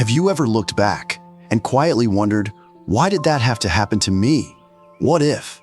Have you ever looked back and quietly wondered, why did that have to happen to me? What if?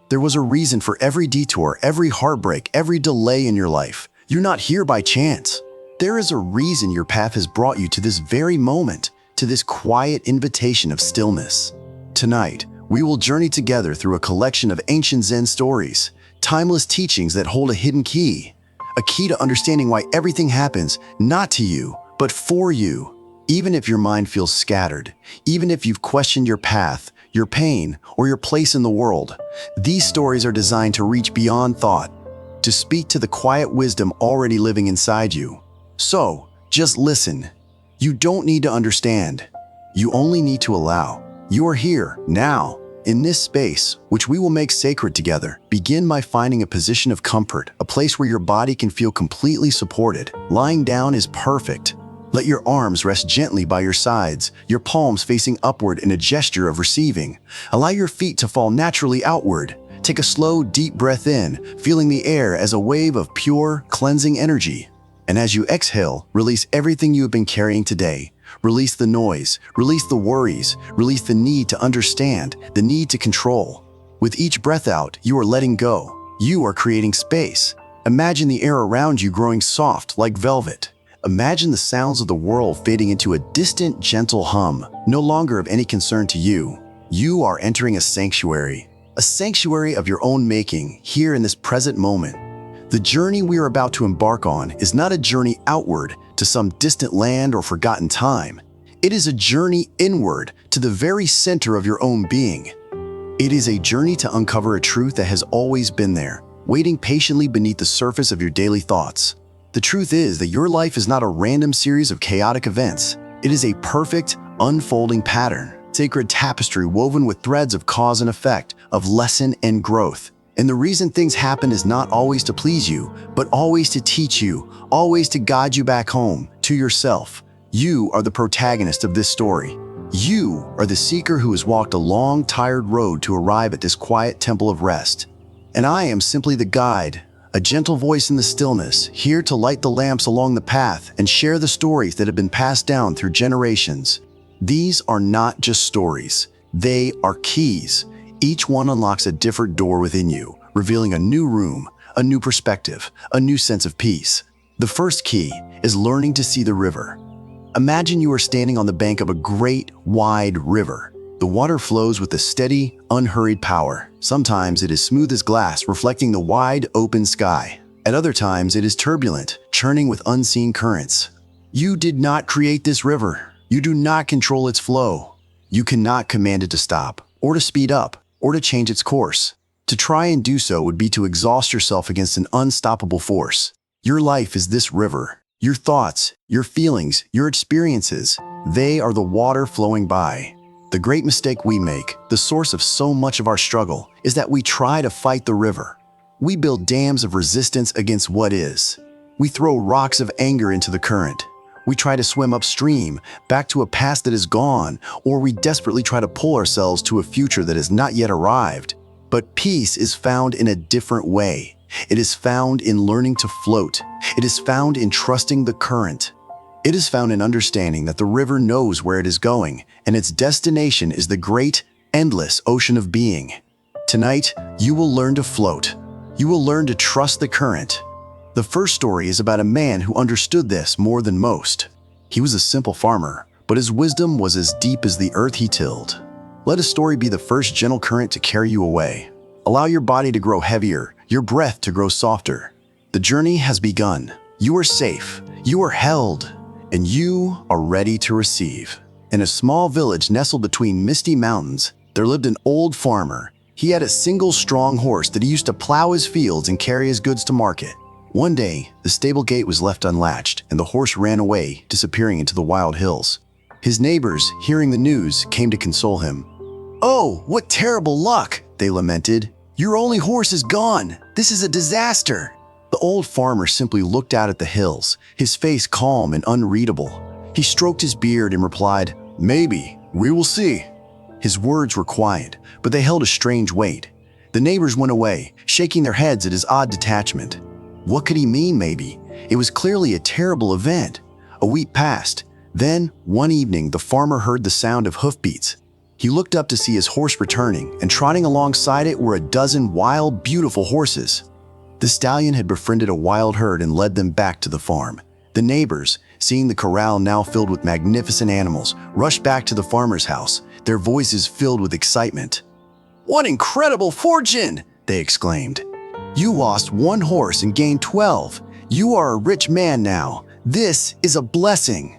There was a reason for every detour, every heartbreak, every delay in your life. You're not here by chance. There is a reason your path has brought you to this very moment, to this quiet invitation of stillness. Tonight, we will journey together through a collection of ancient Zen stories, timeless teachings that hold a hidden key, a key to understanding why everything happens, not to you, but for you. Even if your mind feels scattered, even if you've questioned your path, your pain, or your place in the world, these stories are designed to reach beyond thought, to speak to the quiet wisdom already living inside you. So, just listen. You don't need to understand. You only need to allow. You are here, now, in this space, which we will make sacred together. Begin by finding a position of comfort, a place where your body can feel completely supported. Lying down is perfect. Let your arms rest gently by your sides, your palms facing upward in a gesture of receiving. Allow your feet to fall naturally outward. Take a slow, deep breath in, feeling the air as a wave of pure, cleansing energy. And as you exhale, release everything you have been carrying today. Release the noise, release the worries, release the need to understand, the need to control. With each breath out, you are letting go. You are creating space. Imagine the air around you growing soft like velvet. Imagine the sounds of the world fading into a distant, gentle hum, no longer of any concern to you. You are entering a sanctuary of your own making, here in this present moment. The journey we are about to embark on is not a journey outward to some distant land or forgotten time. It is a journey inward to the very center of your own being. It is a journey to uncover a truth that has always been there, waiting patiently beneath the surface of your daily thoughts. The truth is that your life is not a random series of chaotic events. It is a perfect, unfolding pattern, sacred tapestry woven with threads of cause and effect, of lesson and growth. And the reason things happen is not always to please you, but always to teach you, always to guide you back home, to yourself. You are the protagonist of this story. You are the seeker who has walked a long, tired road to arrive at this quiet temple of rest. And I am simply the guide, a gentle voice in the stillness, here to light the lamps along the path and share the stories that have been passed down through generations. These are not just stories. They are keys. Each one unlocks a different door within you, revealing a new room, a new perspective, a new sense of peace. The first key is learning to see the river. Imagine you are standing on the bank of a great, wide river. The water flows with a steady, unhurried power. Sometimes it is smooth as glass, reflecting the wide, open sky. At other times, it is turbulent, churning with unseen currents. You did not create this river. You do not control its flow. You cannot command it to stop, or to speed up, or to change its course. To try and do so would be to exhaust yourself against an unstoppable force. Your life is this river. Your thoughts, your feelings, your experiences, they are the water flowing by. The great mistake we make, the source of so much of our struggle, is that we try to fight the river. We build dams of resistance against what is. We throw rocks of anger into the current. We try to swim upstream, back to a past that is gone, or we desperately try to pull ourselves to a future that has not yet arrived. But peace is found in a different way. It is found in learning to float. It is found in trusting the current. It is found in understanding that the river knows where it is going, and its destination is the great, endless ocean of being. Tonight, you will learn to float. You will learn to trust the current. The first story is about a man who understood this more than most. He was a simple farmer, but his wisdom was as deep as the earth he tilled. Let a story be the first gentle current to carry you away. Allow your body to grow heavier, your breath to grow softer. The journey has begun. You are safe, you are held, and you are ready to receive. In a small village nestled between misty mountains, there lived an old farmer. He had a single strong horse that he used to plow his fields and carry his goods to market. One day, the stable gate was left unlatched, and the horse ran away, disappearing into the wild hills. His neighbors, hearing the news, came to console him. "Oh, what terrible luck!" they lamented. "Your only horse is gone. This is a disaster." The old farmer simply looked out at the hills, his face calm and unreadable. He stroked his beard and replied, "Maybe, we will see." His words were quiet, but they held a strange weight. The neighbors went away, shaking their heads at his odd detachment. What could he mean, maybe? It was clearly a terrible event. A week passed. Then, one evening, the farmer heard the sound of hoofbeats. He looked up to see his horse returning, and trotting alongside it were a dozen wild, beautiful horses. The stallion had befriended a wild herd and led them back to the farm. The neighbors, seeing the corral now filled with magnificent animals, rushed back to the farmer's house, their voices filled with excitement. "What incredible fortune!" they exclaimed. "You lost one horse and gained 12. You are a rich man now. This is a blessing."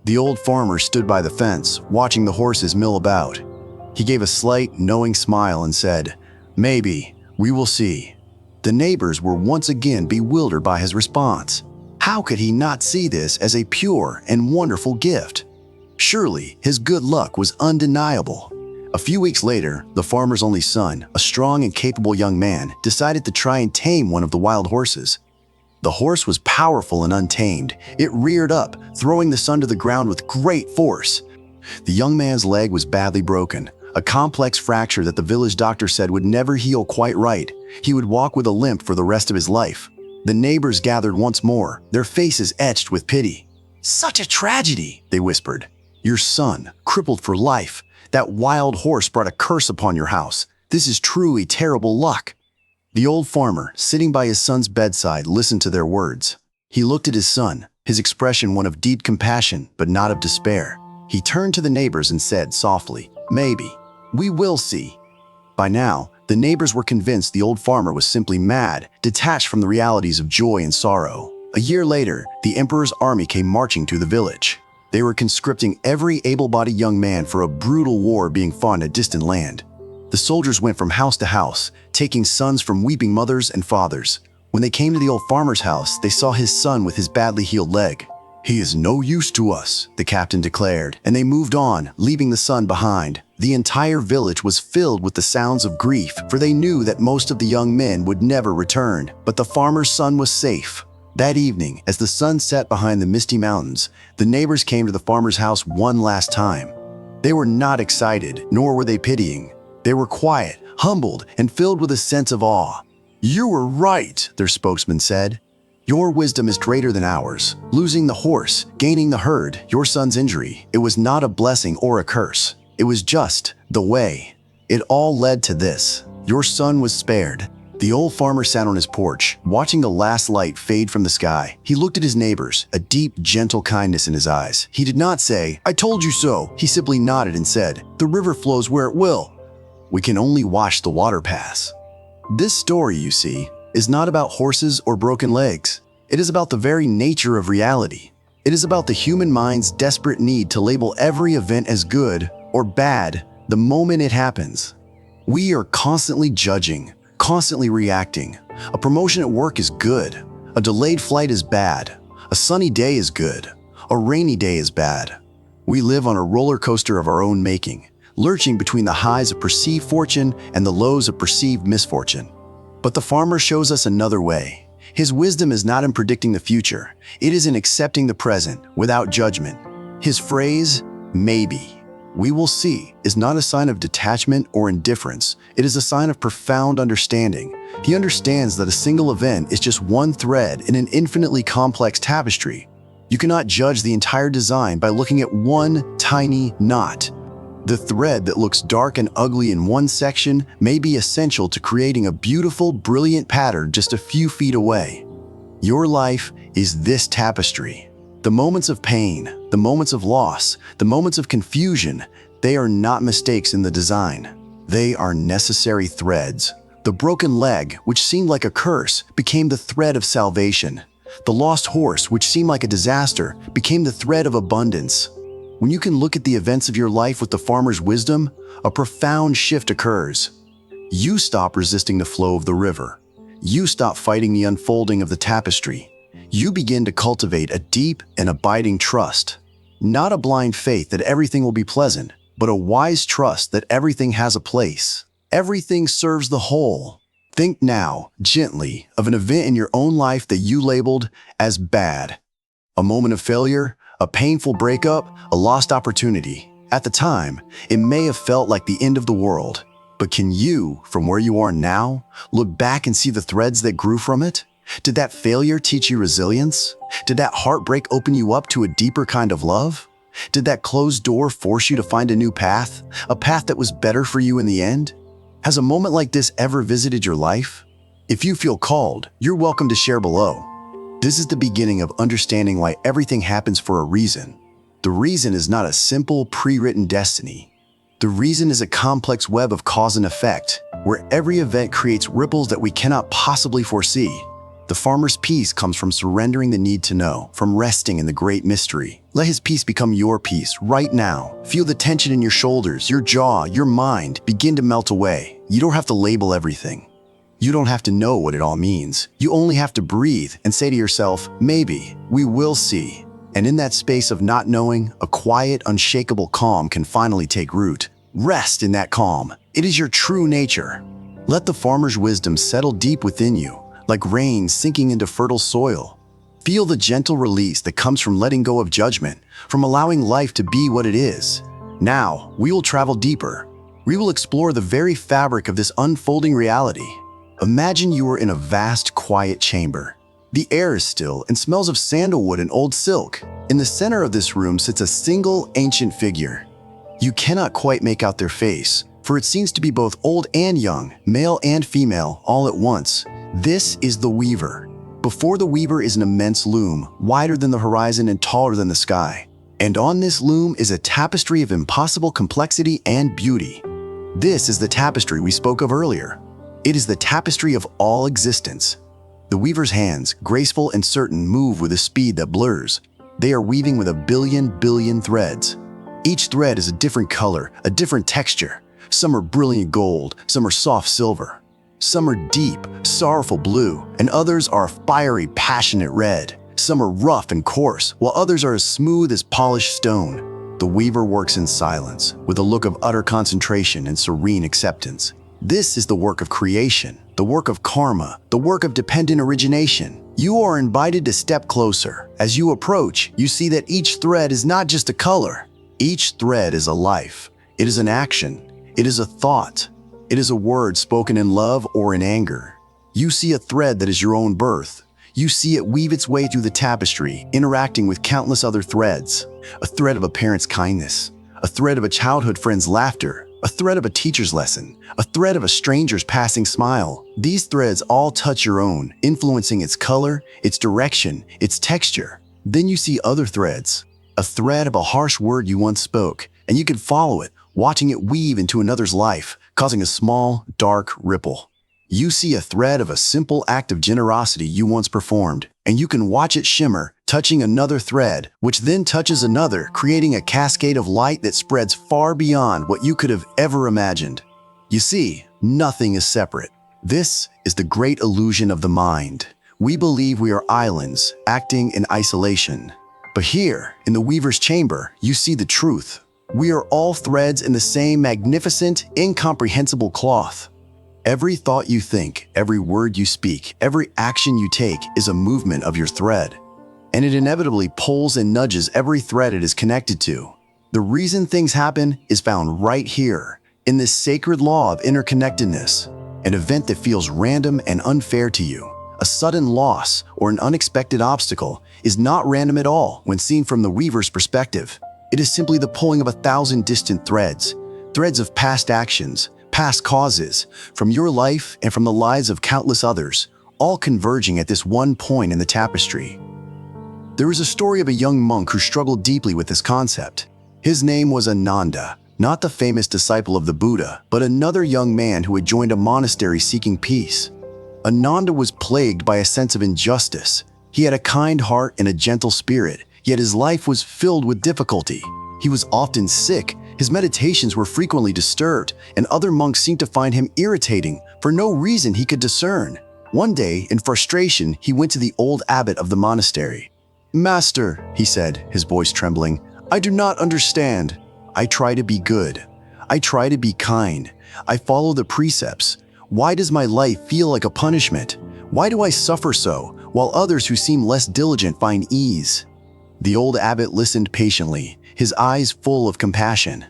The old farmer stood by the fence, watching the horses mill about. He gave a slight, knowing smile and said, "Maybe, we will see." The neighbors were once again bewildered by his response. How could he not see this as a pure and wonderful gift? Surely his good luck was undeniable. A few weeks later, the farmer's only son, a strong and capable young man, decided to try and tame one of the wild horses. The horse was powerful and untamed. It reared up, throwing the son to the ground with great force. The young man's leg was badly broken, a complex fracture that the village doctor said would never heal quite right. He would walk with a limp for the rest of his life. The neighbors gathered once more, their faces etched with pity. "Such a tragedy," they whispered. "Your son, crippled for life. That wild horse brought a curse upon your house. This is truly terrible luck." The old farmer, sitting by his son's bedside, listened to their words. He looked at his son, his expression one of deep compassion, but not of despair. He turned to the neighbors and said softly, "Maybe. We will see." By now, the neighbors were convinced the old farmer was simply mad, detached from the realities of joy and sorrow. A year later, the emperor's army came marching to the village. They were conscripting every able-bodied young man for a brutal war being fought in a distant land. The soldiers went from house to house, taking sons from weeping mothers and fathers. When they came to the old farmer's house, they saw his son with his badly healed leg. "He is no use to us," the captain declared, and they moved on, leaving the son behind. The entire village was filled with the sounds of grief, for they knew that most of the young men would never return. But the farmer's son was safe. That evening, as the sun set behind the misty mountains, the neighbors came to the farmer's house one last time. They were not excited, nor were they pitying. They were quiet, humbled, and filled with a sense of awe. "You were right," their spokesman said. "Your wisdom is greater than ours. Losing the horse, gaining the herd, your son's injury, it was not a blessing or a curse. It was just the way. It all led to this. Your son was spared." The old farmer sat on his porch, watching the last light fade from the sky. He looked at his neighbors, a deep, gentle kindness in his eyes. He did not say, "I told you so." He simply nodded and said, "The river flows where it will. We can only watch the water pass." This story, you see, is not about horses or broken legs. It is about the very nature of reality. It is about the human mind's desperate need to label every event as good or bad the moment it happens. We are constantly judging, constantly reacting. A promotion at work is good. A delayed flight is bad. A sunny day is good. A rainy day is bad. We live on a roller coaster of our own making, lurching between the highs of perceived fortune and the lows of perceived misfortune. But the farmer shows us another way. His wisdom is not in predicting the future. It is in accepting the present without judgment. His phrase, "maybe, we will see," is not a sign of detachment or indifference. It is a sign of profound understanding. He understands that a single event is just one thread in an infinitely complex tapestry. You cannot judge the entire design by looking at one tiny knot. The thread that looks dark and ugly in one section may be essential to creating a beautiful, brilliant pattern just a few feet away. Your life is this tapestry. The moments of pain, the moments of loss, the moments of confusion, they are not mistakes in the design. They are necessary threads. The broken leg, which seemed like a curse, became the thread of salvation. The lost horse, which seemed like a disaster, became the thread of abundance. When you can look at the events of your life with the farmer's wisdom, a profound shift occurs. You stop resisting the flow of the river. You stop fighting the unfolding of the tapestry. You begin to cultivate a deep and abiding trust. Not a blind faith that everything will be pleasant, but a wise trust that everything has a place. Everything serves the whole. Think now, gently, of an event in your own life that you labeled as bad. A moment of failure, a painful breakup, a lost opportunity. At the time, it may have felt like the end of the world. But can you, from where you are now, look back and see the threads that grew from it? Did that failure teach you resilience? Did that heartbreak open you up to a deeper kind of love? Did that closed door force you to find a new path? A path that was better for you in the end? Has a moment like this ever visited your life? If you feel called, you're welcome to share below. This is the beginning of understanding why everything happens for a reason. The reason is not a simple, pre-written destiny. The reason is a complex web of cause and effect, where every event creates ripples that we cannot possibly foresee. The farmer's peace comes from surrendering the need to know, from resting in the great mystery. Let his peace become your peace right now. Feel the tension in your shoulders, your jaw, your mind begin to melt away. You don't have to label everything. You don't have to know what it all means. You only have to breathe and say to yourself, maybe, we will see. And in that space of not knowing, a quiet, unshakable calm can finally take root. Rest in that calm. It is your true nature. Let the farmer's wisdom settle deep within you, like rain sinking into fertile soil. Feel the gentle release that comes from letting go of judgment, from allowing life to be what it is. Now, we will travel deeper. We will explore the very fabric of this unfolding reality. Imagine you are in a vast, quiet chamber. The air is still and smells of sandalwood and old silk. In the center of this room sits a single ancient figure. You cannot quite make out their face, for it seems to be both old and young, male and female, all at once. This is the weaver. Before the weaver is an immense loom, wider than the horizon and taller than the sky. And on this loom is a tapestry of impossible complexity and beauty. This is the tapestry we spoke of earlier. It is the tapestry of all existence. The weaver's hands, graceful and certain, move with a speed that blurs. They are weaving with a billion threads. Each thread is a different color, a different texture. Some are brilliant gold, some are soft silver. Some are deep, sorrowful blue, and others are fiery, passionate red. Some are rough and coarse, while others are as smooth as polished stone. The weaver works in silence, with a look of utter concentration and serene acceptance. This is the work of creation, the work of karma, the work of dependent origination. You are invited to step closer. As you approach, you see that each thread is not just a color. Each thread is a life. It is an action. It is a thought. It is a word spoken in love or in anger. You see a thread that is your own birth. You see it weave its way through the tapestry, interacting with countless other threads. A thread of a parent's kindness, a thread of a childhood friend's laughter, a thread of a teacher's lesson, a thread of a stranger's passing smile. These threads all touch your own, influencing its color, its direction, its texture. Then you see other threads. A thread of a harsh word you once spoke, and you can follow it, watching it weave into another's life, causing a small, dark ripple. You see a thread of a simple act of generosity you once performed, and you can watch it shimmer, touching another thread, which then touches another, creating a cascade of light that spreads far beyond what you could have ever imagined. You see, nothing is separate. This is the great illusion of the mind. We believe we are islands, acting in isolation. But here, in the weaver's chamber, you see the truth. We are all threads in the same magnificent, incomprehensible cloth. Every thought you think, every word you speak, every action you take is a movement of your thread. And it inevitably pulls and nudges every thread it is connected to. The reason things happen is found right here, in this sacred law of interconnectedness. An event that feels random and unfair to you, a sudden loss or an unexpected obstacle, is not random at all when seen from the weaver's perspective. It is simply the pulling of 1,000 distant threads, threads of past actions, past causes, from your life and from the lives of countless others, all converging at this one point in the tapestry. There is a story of a young monk who struggled deeply with this concept. His name was Ananda, not the famous disciple of the Buddha, but another young man who had joined a monastery seeking peace. Ananda was plagued by a sense of injustice. He had a kind heart and a gentle spirit, yet his life was filled with difficulty. He was often sick, his meditations were frequently disturbed, and other monks seemed to find him irritating for no reason he could discern. One day, in frustration, he went to the old abbot of the monastery. "Master," he said, his voice trembling, "I do not understand. I try to be good. I try to be kind. I follow the precepts. Why does my life feel like a punishment? Why do I suffer so, while others who seem less diligent find ease?" The old abbot listened patiently, his eyes full of compassion.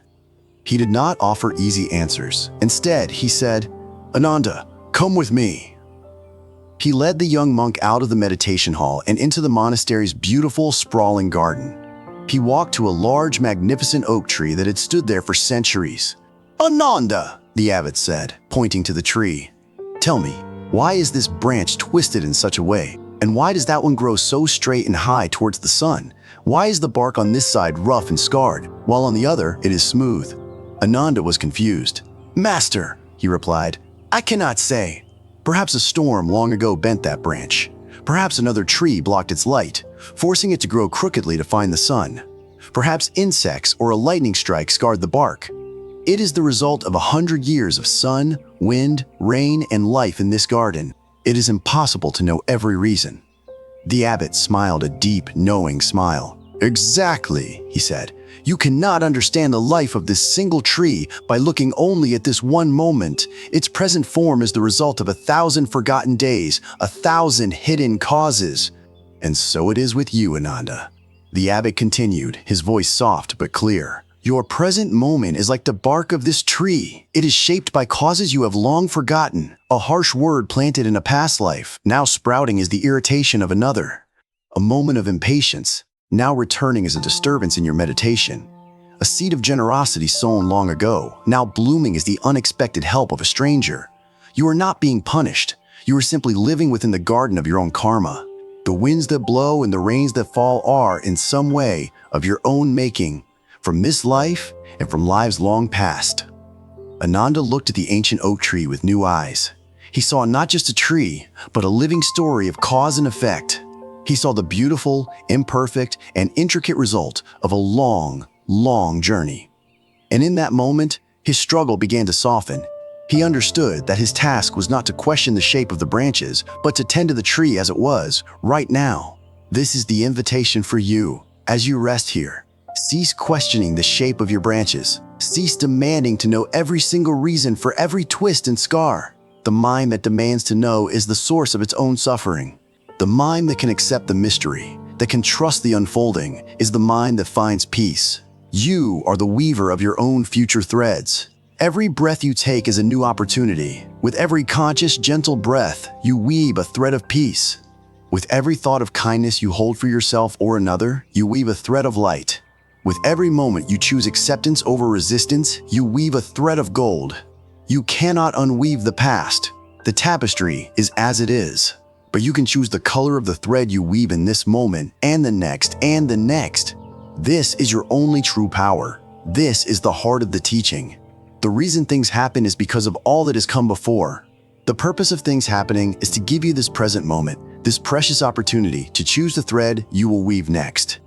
He did not offer easy answers. Instead, he said, "Ananda, come with me." He led the young monk out of the meditation hall and into the monastery's beautiful, sprawling garden. He walked to a large, magnificent oak tree that had stood there for centuries. "Ananda," the abbot said, pointing to the tree. "Tell me, why is this branch twisted in such a way? And why does that one grow so straight and high towards the sun? Why is the bark on this side rough and scarred, while on the other it is smooth?" Ananda was confused. "Master," he replied, "I cannot say. Perhaps a storm long ago bent that branch. Perhaps another tree blocked its light, forcing it to grow crookedly to find the sun. Perhaps insects or a lightning strike scarred the bark. It is the result of 100 years of sun, wind, rain, and life in this garden. It is impossible to know every reason." The abbot smiled a deep, knowing smile. "Exactly," he said. "You cannot understand the life of this single tree by looking only at this one moment. Its present form is the result of 1,000 forgotten days, 1,000 hidden causes. And so it is with you, Ananda." The abbot continued, his voice soft but clear. "Your present moment is like the bark of this tree. It is shaped by causes you have long forgotten. A harsh word planted in a past life, now sprouting as the irritation of another. A moment of impatience, now returning as a disturbance in your meditation. A seed of generosity sown long ago, now blooming as the unexpected help of a stranger. You are not being punished. You are simply living within the garden of your own karma. The winds that blow and the rains that fall are, in some way, of your own making, from this life and from lives long past." Ananda looked at the ancient oak tree with new eyes. He saw not just a tree, but a living story of cause and effect. He saw the beautiful, imperfect, and intricate result of a long, long journey. And in that moment, his struggle began to soften. He understood that his task was not to question the shape of the branches, but to tend to the tree as it was, right now. This is the invitation for you, as you rest here. Cease questioning the shape of your branches. Cease demanding to know every single reason for every twist and scar. The mind that demands to know is the source of its own suffering. The mind that can accept the mystery, that can trust the unfolding, is the mind that finds peace. You are the weaver of your own future threads. Every breath you take is a new opportunity. With every conscious, gentle breath, you weave a thread of peace. With every thought of kindness you hold for yourself or another, you weave a thread of light. With every moment you choose acceptance over resistance, you weave a thread of gold. You cannot unweave the past. The tapestry is as it is. But you can choose the color of the thread you weave in this moment, and the next, and the next. This is your only true power. This is the heart of the teaching. The reason things happen is because of all that has come before. The purpose of things happening is to give you this present moment, this precious opportunity to choose the thread you will weave next.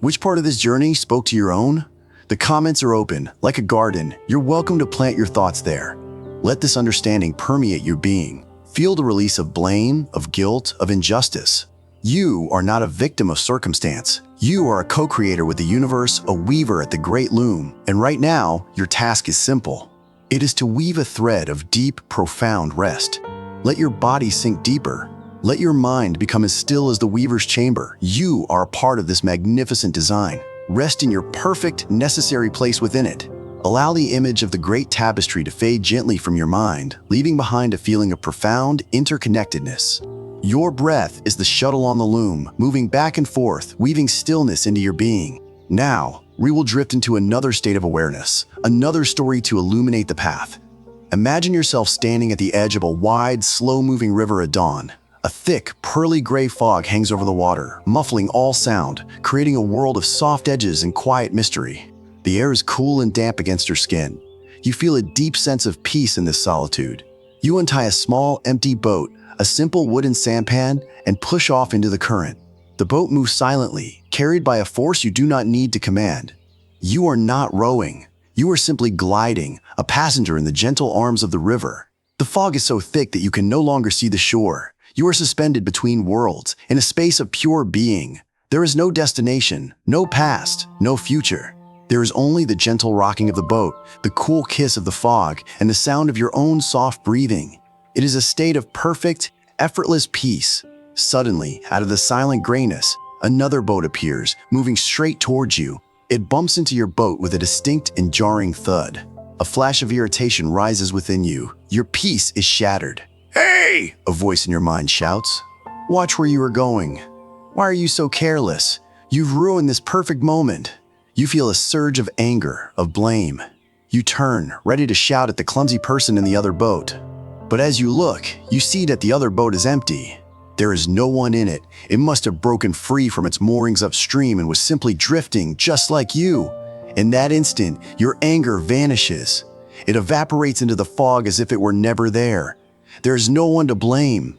Which part of this journey spoke to your own? The comments are open, like a garden. You're welcome to plant your thoughts there. Let this understanding permeate your being. Feel the release of blame, of guilt, of injustice. You are not a victim of circumstance. You are a co-creator with the universe, a weaver at the great loom. And right now, your task is simple. It is to weave a thread of deep, profound rest. Let your body sink deeper. Let your mind become as still as the weaver's chamber. You are a part of this magnificent design. Rest in your perfect, necessary place within it. Allow the image of the great tapestry to fade gently from your mind, leaving behind a feeling of profound interconnectedness. Your breath is the shuttle on the loom, moving back and forth, weaving stillness into your being. Now, we will drift into another state of awareness, another story to illuminate the path. Imagine yourself standing at the edge of a wide, slow-moving river at dawn. A thick, pearly gray fog hangs over the water, muffling all sound, creating a world of soft edges and quiet mystery. The air is cool and damp against your skin. You feel a deep sense of peace in this solitude. You untie a small, empty boat, a simple wooden sampan, and push off into the current. The boat moves silently, carried by a force you do not need to command. You are not rowing. You are simply gliding, a passenger in the gentle arms of the river. The fog is so thick that you can no longer see the shore. You are suspended between worlds, in a space of pure being. There is no destination, no past, no future. There is only the gentle rocking of the boat, the cool kiss of the fog, and the sound of your own soft breathing. It is a state of perfect, effortless peace. Suddenly, out of the silent grayness, another boat appears, moving straight towards you. It bumps into your boat with a distinct and jarring thud. A flash of irritation rises within you. Your peace is shattered. Hey! Hey! A voice in your mind shouts. Watch where you are going. Why are you so careless? You've ruined this perfect moment. You feel a surge of anger, of blame. You turn, ready to shout at the clumsy person in the other boat. But as you look, you see that the other boat is empty. There is no one in it. It must have broken free from its moorings upstream and was simply drifting just like you. In that instant, your anger vanishes. It evaporates into the fog as if it were never there. There is no one to blame.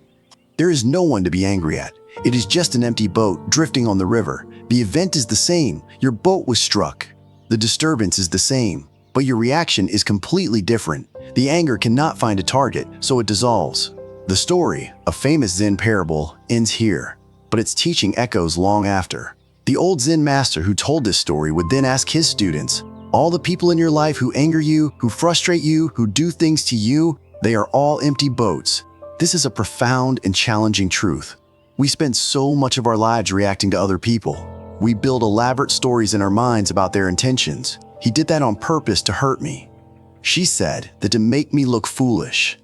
There is no one to be angry at. It is just an empty boat drifting on the river. The event is the same. Your boat was struck. The disturbance is the same, but your reaction is completely different. The anger cannot find a target, so it dissolves. The story, a famous Zen parable, ends here, but its teaching echoes long after. The old Zen master who told this story would then ask his students, all the people in your life who anger you, who frustrate you, who do things to you, they are all empty boats. This is a profound and challenging truth. We spend so much of our lives reacting to other people. We build elaborate stories in our minds about their intentions. He did that on purpose to hurt me. She said that to make me look foolish.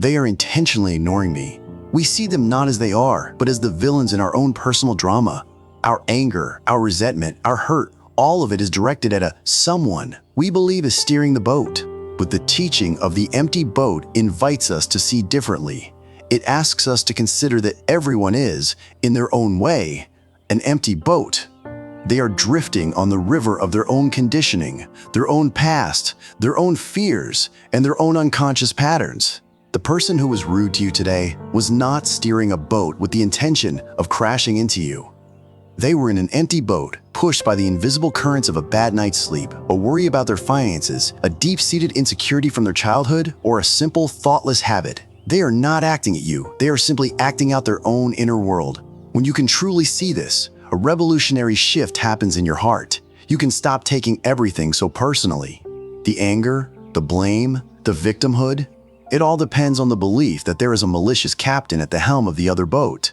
They are intentionally ignoring me. We see them not as they are, but as the villains in our own personal drama. Our anger, our resentment, our hurt, all of it is directed at a someone we believe is steering the boat. But the teaching of the empty boat invites us to see differently. It asks us to consider that everyone is, in their own way, an empty boat. They are drifting on the river of their own conditioning, their own past, their own fears, and their own unconscious patterns. The person who was rude to you today was not steering a boat with the intention of crashing into you. They were in an empty boat, pushed by the invisible currents of a bad night's sleep, a worry about their finances, a deep-seated insecurity from their childhood, or a simple, thoughtless habit. They are not acting at you. They are simply acting out their own inner world. When you can truly see this, a revolutionary shift happens in your heart. You can stop taking everything so personally. The anger, the blame, the victimhood, it all depends on the belief that there is a malicious captain at the helm of the other boat.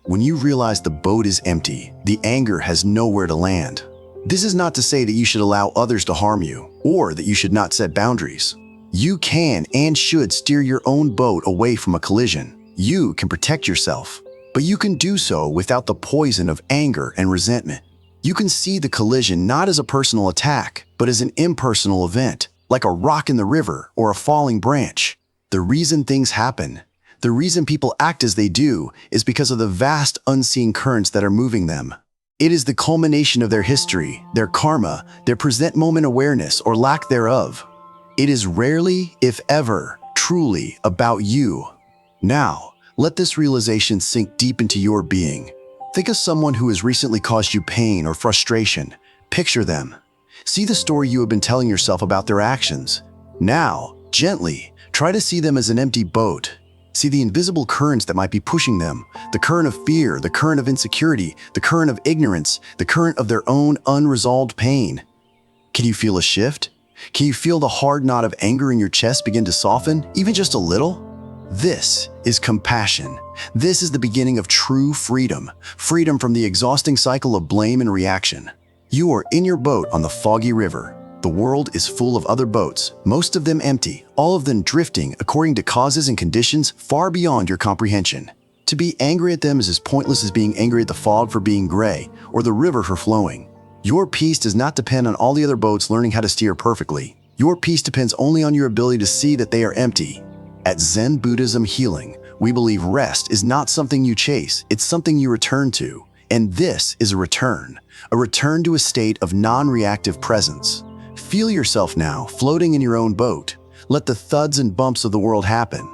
When you realize the boat is empty, the anger has nowhere to land. This is not to say that you should allow others to harm you, or that you should not set boundaries. You can and should steer your own boat away from a collision. You can protect yourself, but you can do so without the poison of anger and resentment. You can see the collision not as a personal attack, but as an impersonal event, like a rock in the river or a falling branch. The reason things happen, the reason people act as they do, is because of the vast unseen currents that are moving them. It is the culmination of their history, their karma, their present moment awareness or lack thereof. It is rarely, if ever, truly about you. Now, let this realization sink deep into your being. Think of someone who has recently caused you pain or frustration. Picture them. See the story you have been telling yourself about their actions. Now, gently, try to see them as an empty boat. See the invisible currents that might be pushing them, the current of fear, the current of insecurity, the current of ignorance, the current of their own unresolved pain. Can you feel a shift? Can you feel the hard knot of anger in your chest begin to soften, even just a little? This is compassion. This is the beginning of true freedom, freedom from the exhausting cycle of blame and reaction. You are in your boat on the foggy river. The world is full of other boats, most of them empty, all of them drifting according to causes and conditions far beyond your comprehension. To be angry at them is as pointless as being angry at the fog for being gray or the river for flowing. Your peace does not depend on all the other boats learning how to steer perfectly. Your peace depends only on your ability to see that they are empty. At Zen Buddhism Healing, we believe rest is not something you chase, it's something you return to. And this is a return to a state of non-reactive presence. Feel yourself now, floating in your own boat. Let the thuds and bumps of the world happen.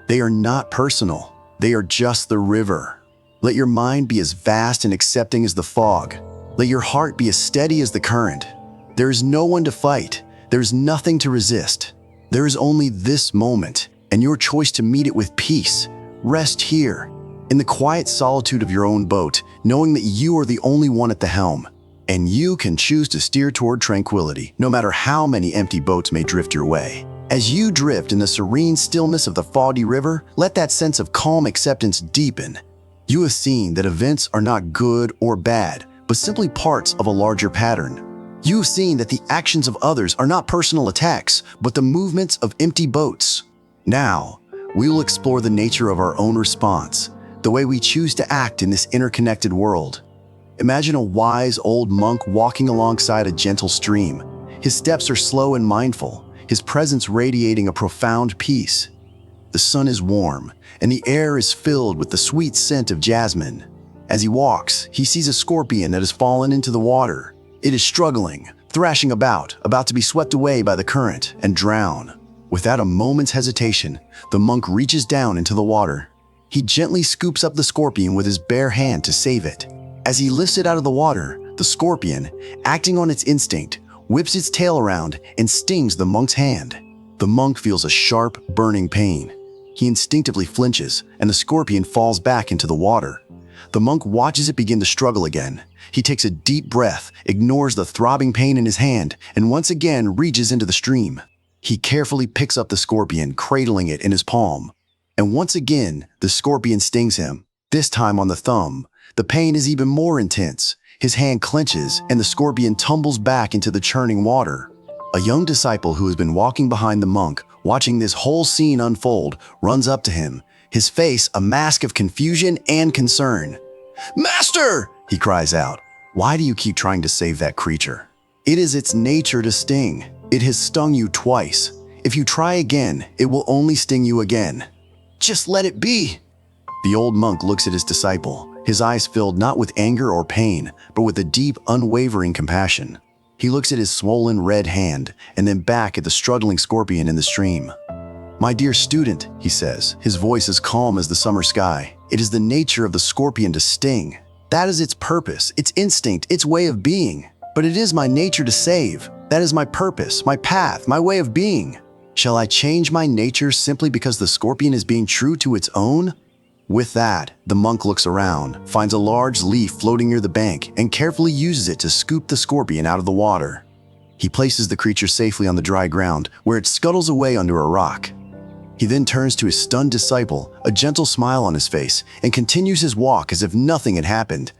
They are not personal. They are just the river. Let your mind be as vast and accepting as the fog. Let your heart be as steady as the current. There is no one to fight. There is nothing to resist. There is only this moment, and your choice to meet it with peace. Rest here, in the quiet solitude of your own boat, knowing that you are the only one at the helm. And you can choose to steer toward tranquility, no matter how many empty boats may drift your way. As you drift in the serene stillness of the foggy river, let that sense of calm acceptance deepen. You have seen that events are not good or bad, but simply parts of a larger pattern. You have seen that the actions of others are not personal attacks, but the movements of empty boats. Now, we will explore the nature of our own response, the way we choose to act in this interconnected world. Imagine a wise old monk walking alongside a gentle stream. His steps are slow and mindful, his presence radiating a profound peace. The sun is warm, and the air is filled with the sweet scent of jasmine. As he walks, he sees a scorpion that has fallen into the water. It is struggling, thrashing about to be swept away by the current and drown. Without a moment's hesitation, the monk reaches down into the water. He gently scoops up the scorpion with his bare hand to save it. As he lifts it out of the water, the scorpion, acting on its instinct, whips its tail around and stings the monk's hand. The monk feels a sharp, burning pain. He instinctively flinches, and the scorpion falls back into the water. The monk watches it begin to struggle again. He takes a deep breath, ignores the throbbing pain in his hand, and once again reaches into the stream. He carefully picks up the scorpion, cradling it in his palm. And once again, the scorpion stings him, this time on the thumb. The pain is even more intense. His hand clenches, and the scorpion tumbles back into the churning water. A young disciple who has been walking behind the monk, watching this whole scene unfold, runs up to him, his face a mask of confusion and concern. "Master!" he cries out. "Why do you keep trying to save that creature? It is its nature to sting. It has stung you twice. If you try again, it will only sting you again. Just let it be." The old monk looks at his disciple, his eyes filled not with anger or pain, but with a deep, unwavering compassion. He looks at his swollen red hand and then back at the struggling scorpion in the stream. "My dear student," he says, his voice as calm as the summer sky, "it is the nature of the scorpion to sting. That is its purpose, its instinct, its way of being. But it is my nature to save. That is my purpose, my path, my way of being. Shall I change my nature simply because the scorpion is being true to its own?" With that, the monk looks around, finds a large leaf floating near the bank, and carefully uses it to scoop the scorpion out of the water. He places the creature safely on the dry ground, where it scuttles away under a rock. He then turns to his stunned disciple, a gentle smile on his face, and continues his walk as if nothing had happened.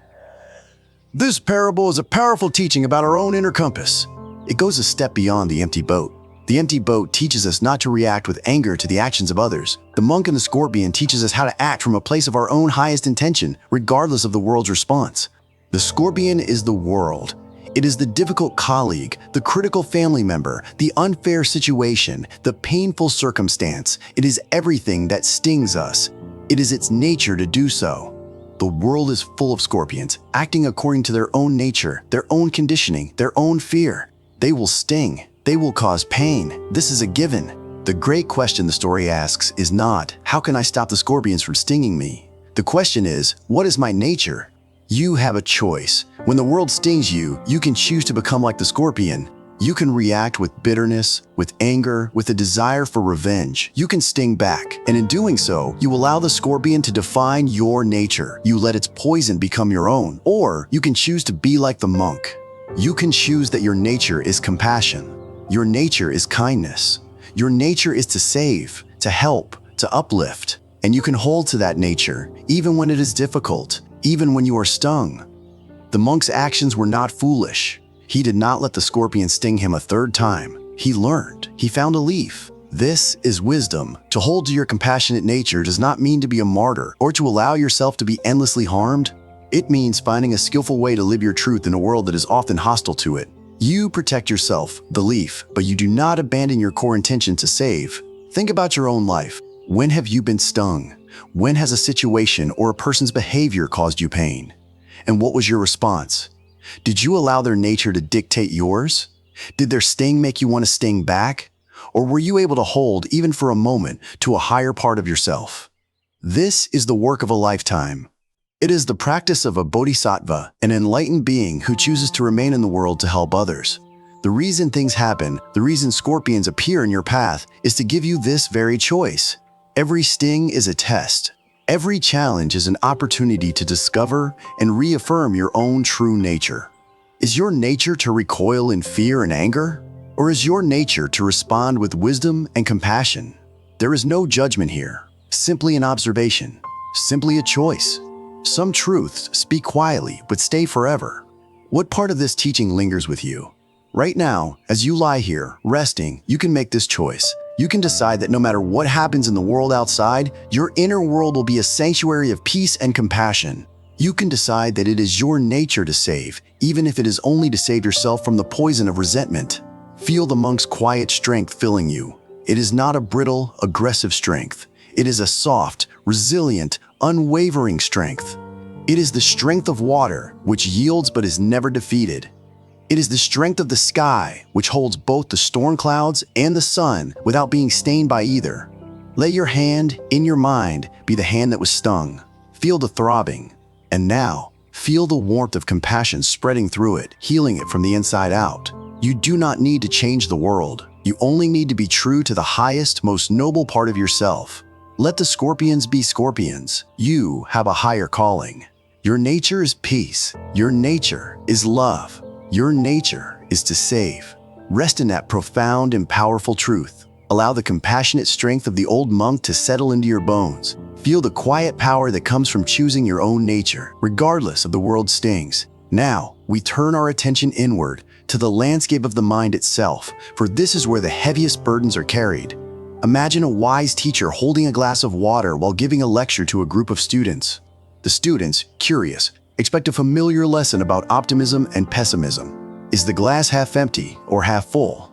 This parable is a powerful teaching about our own inner compass. It goes a step beyond the empty boat. The empty boat teaches us not to react with anger to the actions of others. The monk and the scorpion teaches us how to act from a place of our own highest intention, regardless of the world's response. The scorpion is the world. It is the difficult colleague, the critical family member, the unfair situation, the painful circumstance. It is everything that stings us. It is its nature to do so. The world is full of scorpions, acting according to their own nature, their own conditioning, their own fear. They will sting. They will cause pain. This is a given. The great question the story asks is not, how can I stop the scorpions from stinging me? The question is, what is my nature? You have a choice. When the world stings you, you can choose to become like the scorpion. You can react with bitterness, with anger, with a desire for revenge. You can sting back, and in doing so, you allow the scorpion to define your nature. You let its poison become your own. Or you can choose to be like the monk. You can choose that your nature is compassion. Your nature is kindness. Your nature is to save, to help, to uplift. And you can hold to that nature, even when it is difficult, even when you are stung. The monk's actions were not foolish. He did not let the scorpion sting him a third time. He learned. He found a leaf. This is wisdom. To hold to your compassionate nature does not mean to be a martyr or to allow yourself to be endlessly harmed. It means finding a skillful way to live your truth in a world that is often hostile to it. You protect yourself, the leaf, but you do not abandon your core intention to save. Think about your own life. When have you been stung? When has a situation or a person's behavior caused you pain? And what was your response? Did you allow their nature to dictate yours? Did their sting make you want to sting back? Or were you able to hold, even for a moment, to a higher part of yourself? This is the work of a lifetime. It is the practice of a bodhisattva, an enlightened being who chooses to remain in the world to help others. The reason things happen, the reason scorpions appear in your path, is to give you this very choice. Every sting is a test. Every challenge is an opportunity to discover and reaffirm your own true nature. Is your nature to recoil in fear and anger? Or is your nature to respond with wisdom and compassion? There is no judgment here, simply an observation, simply a choice. Some truths speak quietly but stay forever. What part of this teaching lingers with you? Right now, as you lie here, resting, you can make this choice. You can decide that no matter what happens in the world outside, your inner world will be a sanctuary of peace and compassion. You can decide that it is your nature to save, even if it is only to save yourself from the poison of resentment. Feel the monk's quiet strength filling you. It is not a brittle, aggressive strength. It is a soft, resilient, unwavering strength. It is the strength of water, which yields but is never defeated. It is the strength of the sky, which holds both the storm clouds and the sun without being stained by either. Let your hand, in your mind, be the hand that was stung. Feel the throbbing. And now, feel the warmth of compassion spreading through it, healing it from the inside out. You do not need to change the world. You only need to be true to the highest, most noble part of yourself. Let the scorpions be scorpions. You have a higher calling. Your nature is peace. Your nature is love. Your nature is to save. Rest in that profound and powerful truth. Allow the compassionate strength of the old monk to settle into your bones. Feel the quiet power that comes from choosing your own nature, regardless of the world's stings. Now, we turn our attention inward to the landscape of the mind itself, for this is where the heaviest burdens are carried. Imagine a wise teacher holding a glass of water while giving a lecture to a group of students. The students, curious, expect a familiar lesson about optimism and pessimism. Is the glass half empty or half full?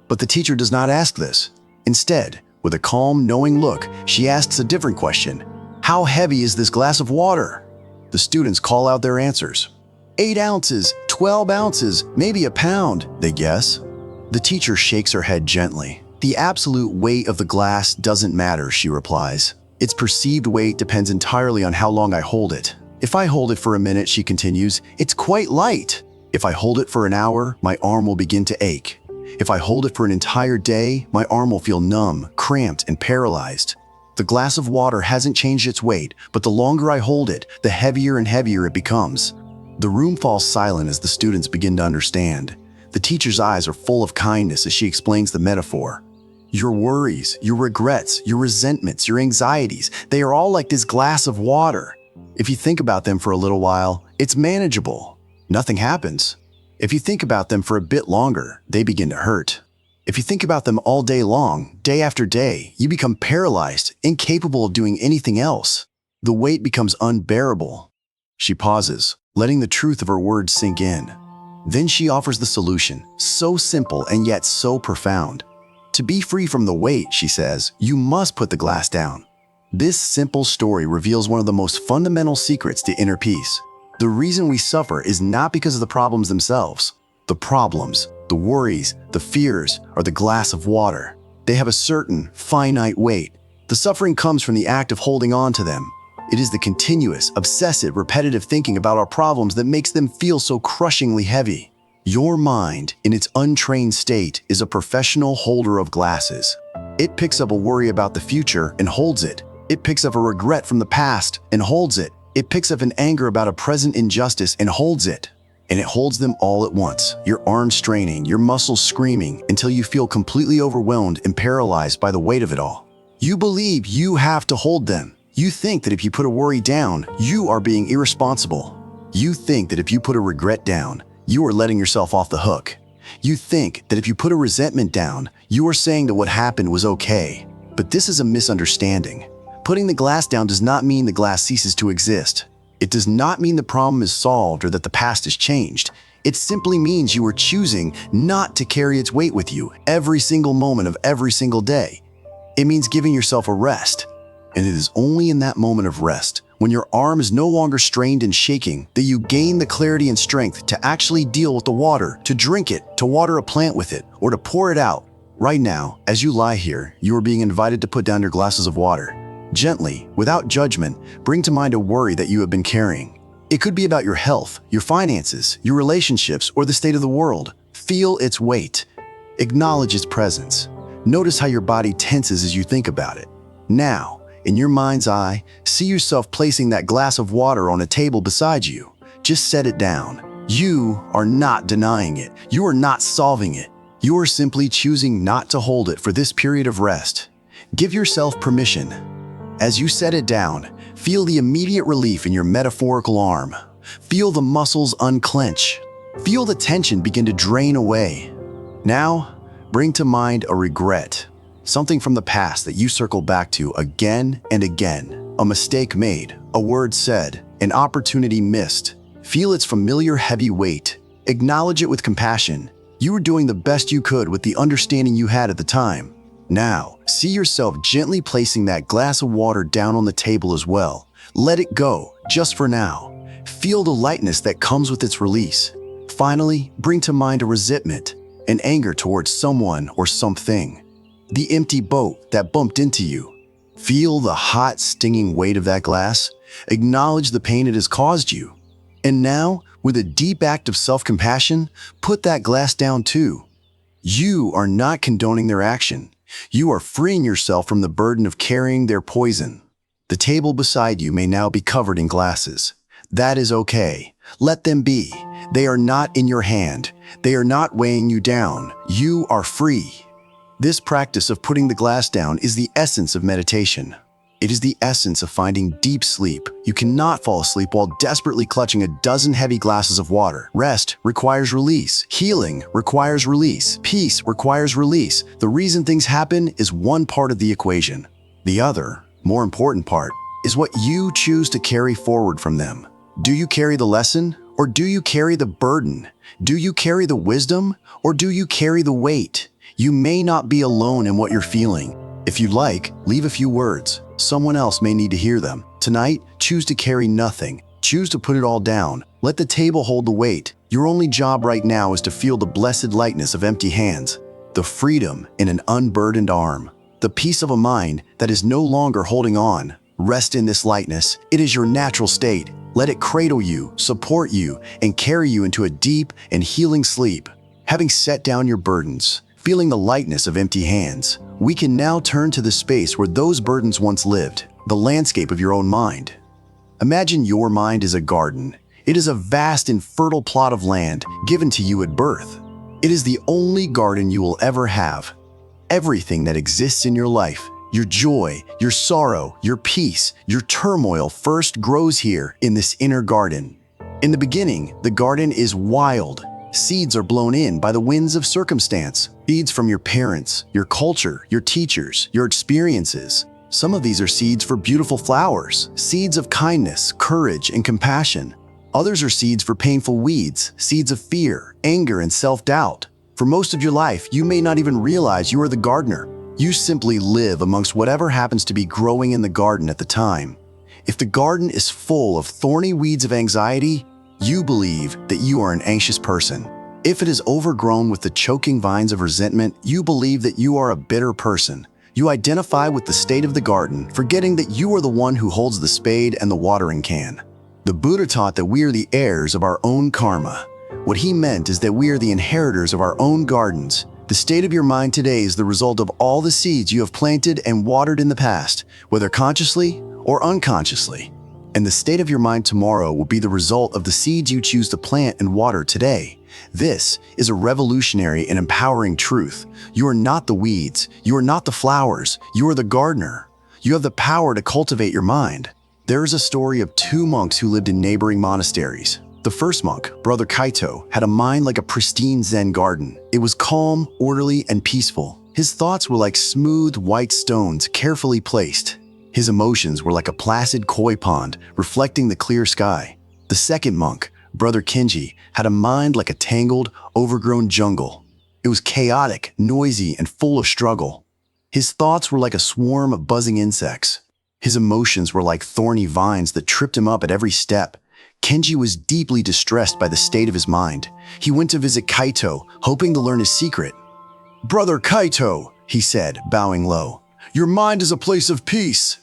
But the teacher does not ask this. Instead, with a calm, knowing look, she asks a different question. How heavy is this glass of water? The students call out their answers. 8 ounces, 12 ounces, maybe a pound, they guess. The teacher shakes her head gently. The absolute weight of the glass doesn't matter, she replies. Its perceived weight depends entirely on how long I hold it. If I hold it for a minute, she continues, it's quite light. If I hold it for an hour, my arm will begin to ache. If I hold it for an entire day, my arm will feel numb, cramped, and paralyzed. The glass of water hasn't changed its weight, but the longer I hold it, the heavier and heavier it becomes. The room falls silent as the students begin to understand. The teacher's eyes are full of kindness as she explains the metaphor. Your worries, your regrets, your resentments, your anxieties, they are all like this glass of water. If you think about them for a little while, it's manageable. Nothing happens. If you think about them for a bit longer, they begin to hurt. If you think about them all day long, day after day, you become paralyzed, incapable of doing anything else. The weight becomes unbearable. She pauses, letting the truth of her words sink in. Then she offers the solution, so simple and yet so profound. To be free from the weight, she says, you must put the glass down. This simple story reveals one of the most fundamental secrets to inner peace. The reason we suffer is not because of the problems themselves. The problems, the worries, the fears are the glass of water. They have a certain, finite weight. The suffering comes from the act of holding on to them. It is the continuous, obsessive, repetitive thinking about our problems that makes them feel so crushingly heavy. Your mind, in its untrained state, is a professional holder of glasses. It picks up a worry about the future and holds it. It picks up a regret from the past and holds it. It picks up an anger about a present injustice and holds it. And it holds them all at once, your arms straining, your muscles screaming, until you feel completely overwhelmed and paralyzed by the weight of it all. You believe you have to hold them. You think that if you put a worry down, you are being irresponsible. You think that if you put a regret down, you are letting yourself off the hook. You think that if you put a resentment down, you are saying that what happened was okay. But this is a misunderstanding. Putting the glass down does not mean the glass ceases to exist. It does not mean the problem is solved or that the past is changed. It simply means you are choosing not to carry its weight with you every single moment of every single day. It means giving yourself a rest. And it is only in that moment of rest, when your arm is no longer strained and shaking, that you gain the clarity and strength to actually deal with the water, to drink it, to water a plant with it, or to pour it out. Right now, as you lie here, you are being invited to put down your glasses of water. Gently, without judgment, bring to mind a worry that you have been carrying. It could be about your health, your finances, your relationships, or the state of the world. Feel its weight. Acknowledge its presence. Notice how your body tenses as you think about it. Now, in your mind's eye, see yourself placing that glass of water on a table beside you. Just set it down. You are not denying it. You are not solving it. You are simply choosing not to hold it for this period of rest. Give yourself permission. As you set it down, feel the immediate relief in your metaphorical arm. Feel the muscles unclench. Feel the tension begin to drain away. Now, bring to mind a regret. Something from the past that you circle back to again and again. A mistake made, a word said, an opportunity missed. Feel its familiar heavy weight. Acknowledge it with compassion. You were doing the best you could with the understanding you had at the time. Now, see yourself gently placing that glass of water down on the table as well. Let it go, just for now. Feel the lightness that comes with its release. Finally, bring to mind a resentment, an anger towards someone or something. The empty boat that bumped into you. Feel the hot, stinging weight of that glass. Acknowledge the pain it has caused you. And now, with a deep act of self-compassion, put that glass down too. You are not condoning their action. You are freeing yourself from the burden of carrying their poison. The table beside you may now be covered in glasses. That is okay. Let them be. They are not in your hand. They are not weighing you down. You are free. This practice of putting the glass down is the essence of meditation. It is the essence of finding deep sleep. You cannot fall asleep while desperately clutching a dozen heavy glasses of water. Rest requires release. Healing requires release. Peace requires release. The reason things happen is one part of the equation. The other, more important part, is what you choose to carry forward from them. Do you carry the lesson, or do you carry the burden? Do you carry the wisdom, or do you carry the weight? You may not be alone in what you're feeling. If you like, leave a few words. Someone else may need to hear them. Tonight, choose to carry nothing. Choose to put it all down. Let the table hold the weight. Your only job right now is to feel the blessed lightness of empty hands, the freedom in an unburdened arm, the peace of a mind that is no longer holding on. Rest in this lightness. It is your natural state. Let it cradle you, support you, and carry you into a deep and healing sleep. Having set down your burdens, feeling the lightness of empty hands, we can now turn to the space where those burdens once lived, the landscape of your own mind. Imagine your mind is a garden. It is a vast and fertile plot of land given to you at birth. It is the only garden you will ever have. Everything that exists in your life, your joy, your sorrow, your peace, your turmoil first grows here in this inner garden. In the beginning, the garden is wild. Seeds are blown in by the winds of circumstance. Seeds from your parents, your culture, your teachers, your experiences. Some of these are seeds for beautiful flowers, seeds of kindness, courage, and compassion. Others are seeds for painful weeds, seeds of fear, anger, and self-doubt. For most of your life, you may not even realize you are the gardener. You simply live amongst whatever happens to be growing in the garden at the time. If the garden is full of thorny weeds of anxiety, you believe that you are an anxious person. If it is overgrown with the choking vines of resentment, you believe that you are a bitter person. You identify with the state of the garden, forgetting that you are the one who holds the spade and the watering can. The Buddha taught that we are the heirs of our own karma. What he meant is that we are the inheritors of our own gardens. The state of your mind today is the result of all the seeds you have planted and watered in the past, whether consciously or unconsciously. And the state of your mind tomorrow will be the result of the seeds you choose to plant and water today. This is a revolutionary and empowering truth. You are not the weeds. You are not the flowers. You are the gardener. You have the power to cultivate your mind. There is a story of two monks who lived in neighboring monasteries. The first monk, Brother Kaito, had a mind like a pristine Zen garden. It was calm, orderly, and peaceful. His thoughts were like smooth, white stones carefully placed. His emotions were like a placid koi pond, reflecting the clear sky. The second monk, Brother Kenji, had a mind like a tangled, overgrown jungle. It was chaotic, noisy, and full of struggle. His thoughts were like a swarm of buzzing insects. His emotions were like thorny vines that tripped him up at every step. Kenji was deeply distressed by the state of his mind. He went to visit Kaito, hoping to learn his secret. "Brother Kaito," he said, bowing low, "your mind is a place of peace."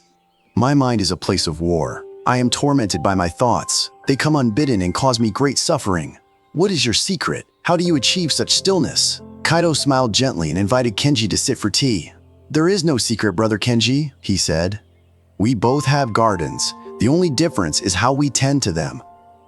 "My mind is a place of war. I am tormented by my thoughts. They come unbidden and cause me great suffering. What is your secret? How do you achieve such stillness?" Kaito smiled gently and invited Kenji to sit for tea. "There is no secret, Brother Kenji," he said. "We both have gardens. The only difference is how we tend to them."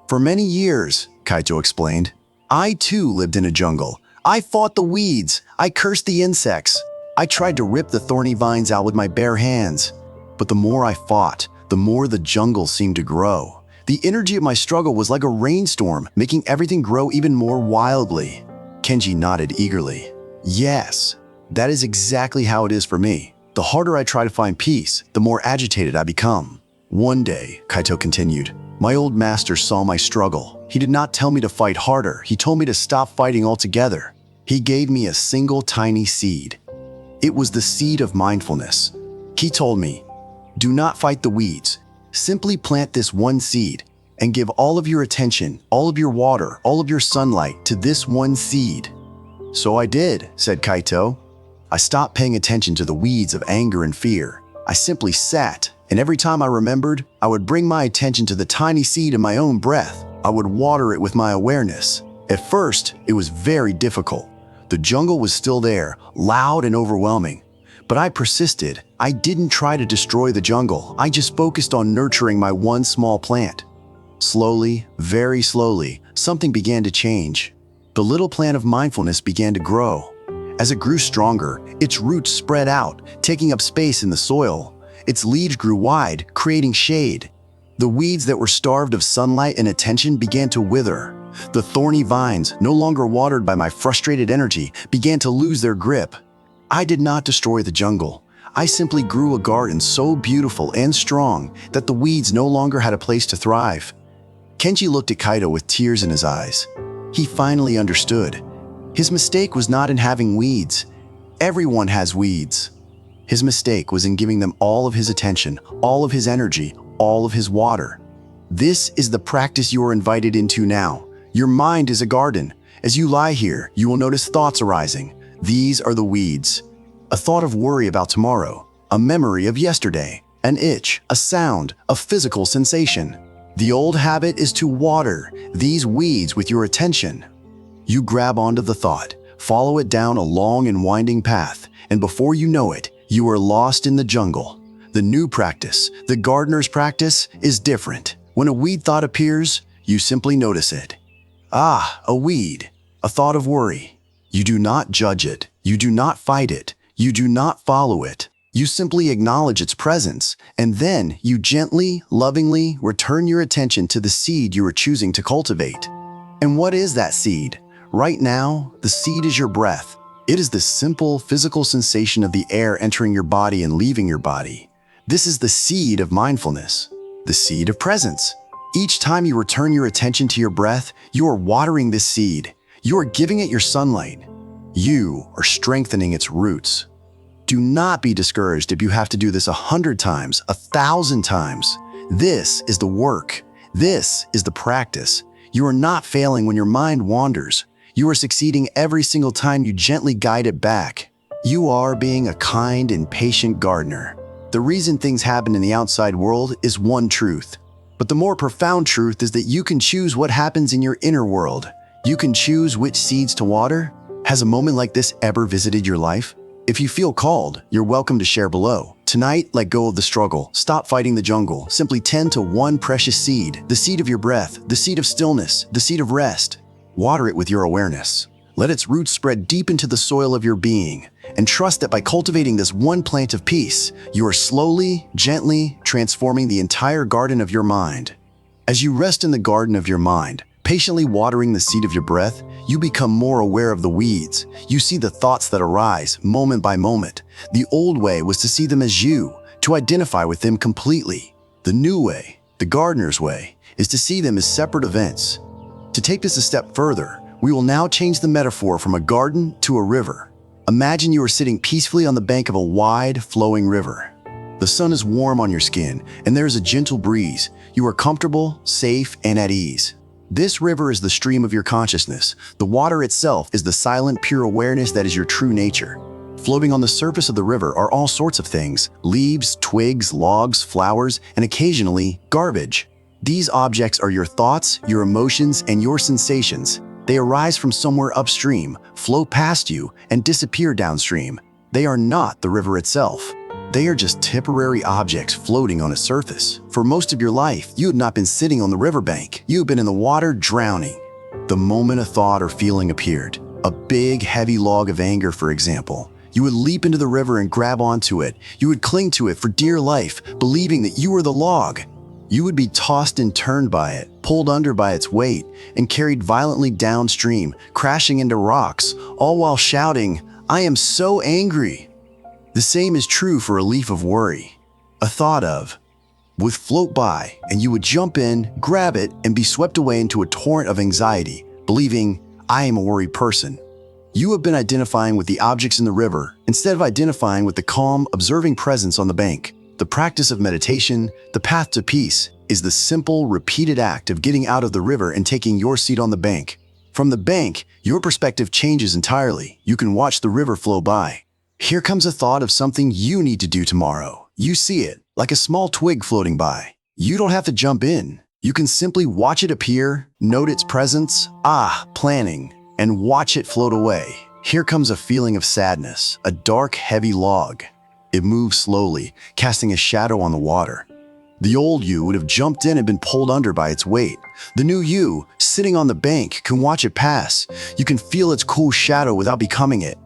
"For many years," Kaito explained, "I too lived in a jungle. I fought the weeds. I cursed the insects. I tried to rip the thorny vines out with my bare hands. But the more I fought, the more the jungle seemed to grow. The energy of my struggle was like a rainstorm, making everything grow even more wildly." Kenji nodded eagerly. "Yes, That is exactly how it is for me. The harder I try to find peace, the more agitated I become. One day, Kaito continued, my old master saw my struggle. He did not tell me to fight harder. He told me to stop fighting altogether. He gave me a single tiny seed. It was the seed of mindfulness. He told me, do not fight the weeds. Simply plant this one seed and give all of your attention, all of your water, all of your sunlight to this one seed. So I did, said Kaito. I stopped paying attention to the weeds of anger and fear. I simply sat, and every time I remembered, I would bring my attention to the tiny seed in my own breath. I would water it with my awareness. At first, it was very difficult. The jungle was still there, loud and overwhelming. But I persisted. I didn't try to destroy the jungle. I just focused on nurturing my one small plant. Slowly, very slowly, something began to change. The little plant of mindfulness began to grow. As it grew stronger, its roots spread out, taking up space in the soil. Its leaves grew wide, creating shade. The weeds that were starved of sunlight and attention began to wither. The thorny vines, no longer watered by my frustrated energy, began to lose their grip. I did not destroy the jungle. I simply grew a garden so beautiful and strong that the weeds no longer had a place to thrive. Kenji looked at Kaito with tears in his eyes. He finally understood. His mistake was not in having weeds. Everyone has weeds. His mistake was in giving them all of his attention, all of his energy, all of his water. This is the practice you are invited into now. Your mind is a garden. As you lie here, you will notice thoughts arising. These are the weeds. A thought of worry about tomorrow, a memory of yesterday, an itch, a sound, a physical sensation. The old habit is to water these weeds with your attention. You grab onto the thought, follow it down a long and winding path, and before you know it, you are lost in the jungle. The new practice, the gardener's practice, is different. When a weed thought appears, you simply notice it. Ah, a weed, a thought of worry. You do not judge it. You do not fight it. You do not follow it. You simply acknowledge its presence, and then you gently, lovingly return your attention to the seed you are choosing to cultivate. And what is that seed? Right now, the seed is your breath. It is the simple physical sensation of the air entering your body and leaving your body. This is the seed of mindfulness, the seed of presence. Each time you return your attention to your breath, you are watering this seed. You are giving it your sunlight. You are strengthening its roots. Do not be discouraged if you have to do this 100 times, 1,000 times. This is the work. This is the practice. You are not failing when your mind wanders. You are succeeding every single time you gently guide it back. You are being a kind and patient gardener. The reason things happen in the outside world is one truth. But the more profound truth is that you can choose what happens in your inner world. You can choose which seeds to water. Has a moment like this ever visited your life? If you feel called, you're welcome to share below. Tonight, let go of the struggle. Stop fighting the jungle. Simply tend to one precious seed, the seed of your breath, the seed of stillness, the seed of rest. Water it with your awareness. Let its roots spread deep into the soil of your being, and trust that by cultivating this one plant of peace, you are slowly, gently transforming the entire garden of your mind. As you rest in the garden of your mind, patiently watering the seed of your breath, you become more aware of the weeds. You see the thoughts that arise moment by moment. The old way was to see them as you, to identify with them completely. The new way, the gardener's way, is to see them as separate events. To take this a step further, we will now change the metaphor from a garden to a river. Imagine you are sitting peacefully on the bank of a wide, flowing river. The sun is warm on your skin, and there is a gentle breeze. You are comfortable, safe, and at ease. This river is the stream of your consciousness. The water itself is the silent, pure awareness that is your true nature. Floating on the surface of the river are all sorts of things: leaves, twigs, logs, flowers, and occasionally, garbage. These objects are your thoughts, your emotions, and your sensations. They arise from somewhere upstream, flow past you, and disappear downstream. They are not the river itself. They are just temporary objects floating on a surface. For most of your life, you have not been sitting on the riverbank. You have been in the water drowning. The moment a thought or feeling appeared, a big, heavy log of anger, for example, you would leap into the river and grab onto it. You would cling to it for dear life, believing that you were the log. You would be tossed and turned by it, pulled under by its weight, and carried violently downstream, crashing into rocks, all while shouting, I am so angry. The same is true for a leaf of worry. A thought of would float by, and you would jump in, grab it, and be swept away into a torrent of anxiety, believing, I am a worried person. You have been identifying with the objects in the river instead of identifying with the calm, observing presence on the bank. The practice of meditation, the path to peace, is the simple, repeated act of getting out of the river and taking your seat on the bank. From the bank, your perspective changes entirely. You can watch the river flow by. Here comes a thought of something you need to do tomorrow. You see it, like a small twig floating by. You don't have to jump in. You can simply watch it appear, note its presence, planning, and watch it float away. Here comes a feeling of sadness, a dark, heavy log. It moves slowly, casting a shadow on the water. The old you would have jumped in and been pulled under by its weight. The new you, sitting on the bank, can watch it pass. You can feel its cool shadow without becoming it.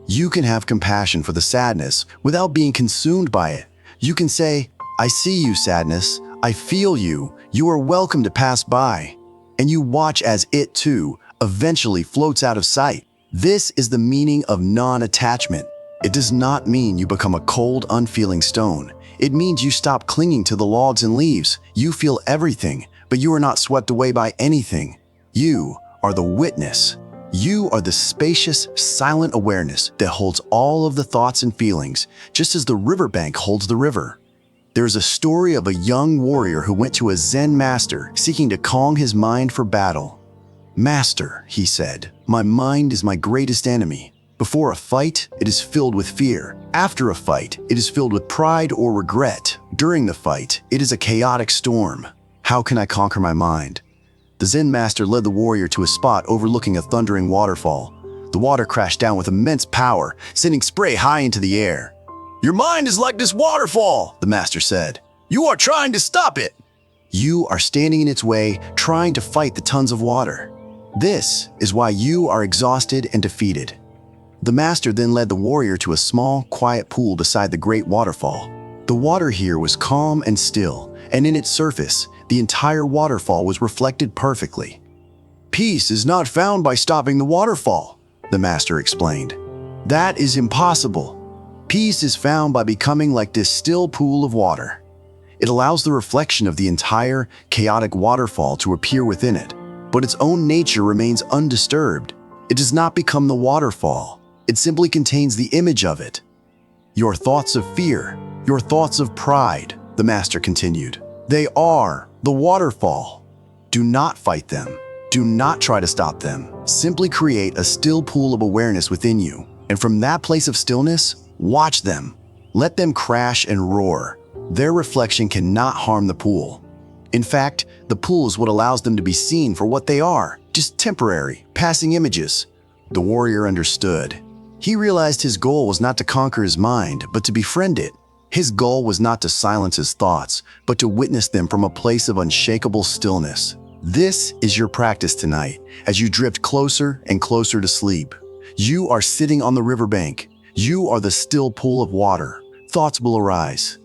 You can have compassion for the sadness without being consumed by it. You can say, I see you, sadness. I feel you. You are welcome to pass by. And you watch as it, too, eventually floats out of sight. This is the meaning of non-attachment. It does not mean you become a cold, unfeeling stone. It means you stop clinging to the logs and leaves. You feel everything, but you are not swept away by anything. You are the witness. You are the spacious, silent awareness that holds all of the thoughts and feelings, just as the riverbank holds the river. There is a story of a young warrior who went to a Zen master seeking to calm his mind for battle. Master, he said, my mind is my greatest enemy. Before a fight, it is filled with fear. After a fight, it is filled with pride or regret. During the fight, it is a chaotic storm. How can I conquer my mind? The Zen master led the warrior to a spot overlooking a thundering waterfall. The water crashed down with immense power, sending spray high into the air. Your mind is like this waterfall, the master said. You are trying to stop it. You are standing in its way, trying to fight the tons of water. This is why you are exhausted and defeated. The master then led the warrior to a small, quiet pool beside the great waterfall. The water here was calm and still, and in its surface, the entire waterfall was reflected perfectly. Peace is not found by stopping the waterfall, the master explained. That is impossible. Peace is found by becoming like this still pool of water. It allows the reflection of the entire, chaotic waterfall to appear within it, but its own nature remains undisturbed. It does not become the waterfall. It simply contains the image of it. Your thoughts of fear, your thoughts of pride, the master continued. They are the waterfall. Do not fight them. Do not try to stop them. Simply create a still pool of awareness within you. And from that place of stillness, watch them. Let them crash and roar. Their reflection cannot harm the pool. In fact, the pool is what allows them to be seen for what they are, just temporary, passing images. The warrior understood. He realized his goal was not to conquer his mind, but to befriend it. His goal was not to silence his thoughts, but to witness them from a place of unshakable stillness. This is your practice tonight, as you drift closer and closer to sleep. You are sitting on the riverbank. You are the still pool of water. Thoughts will arise.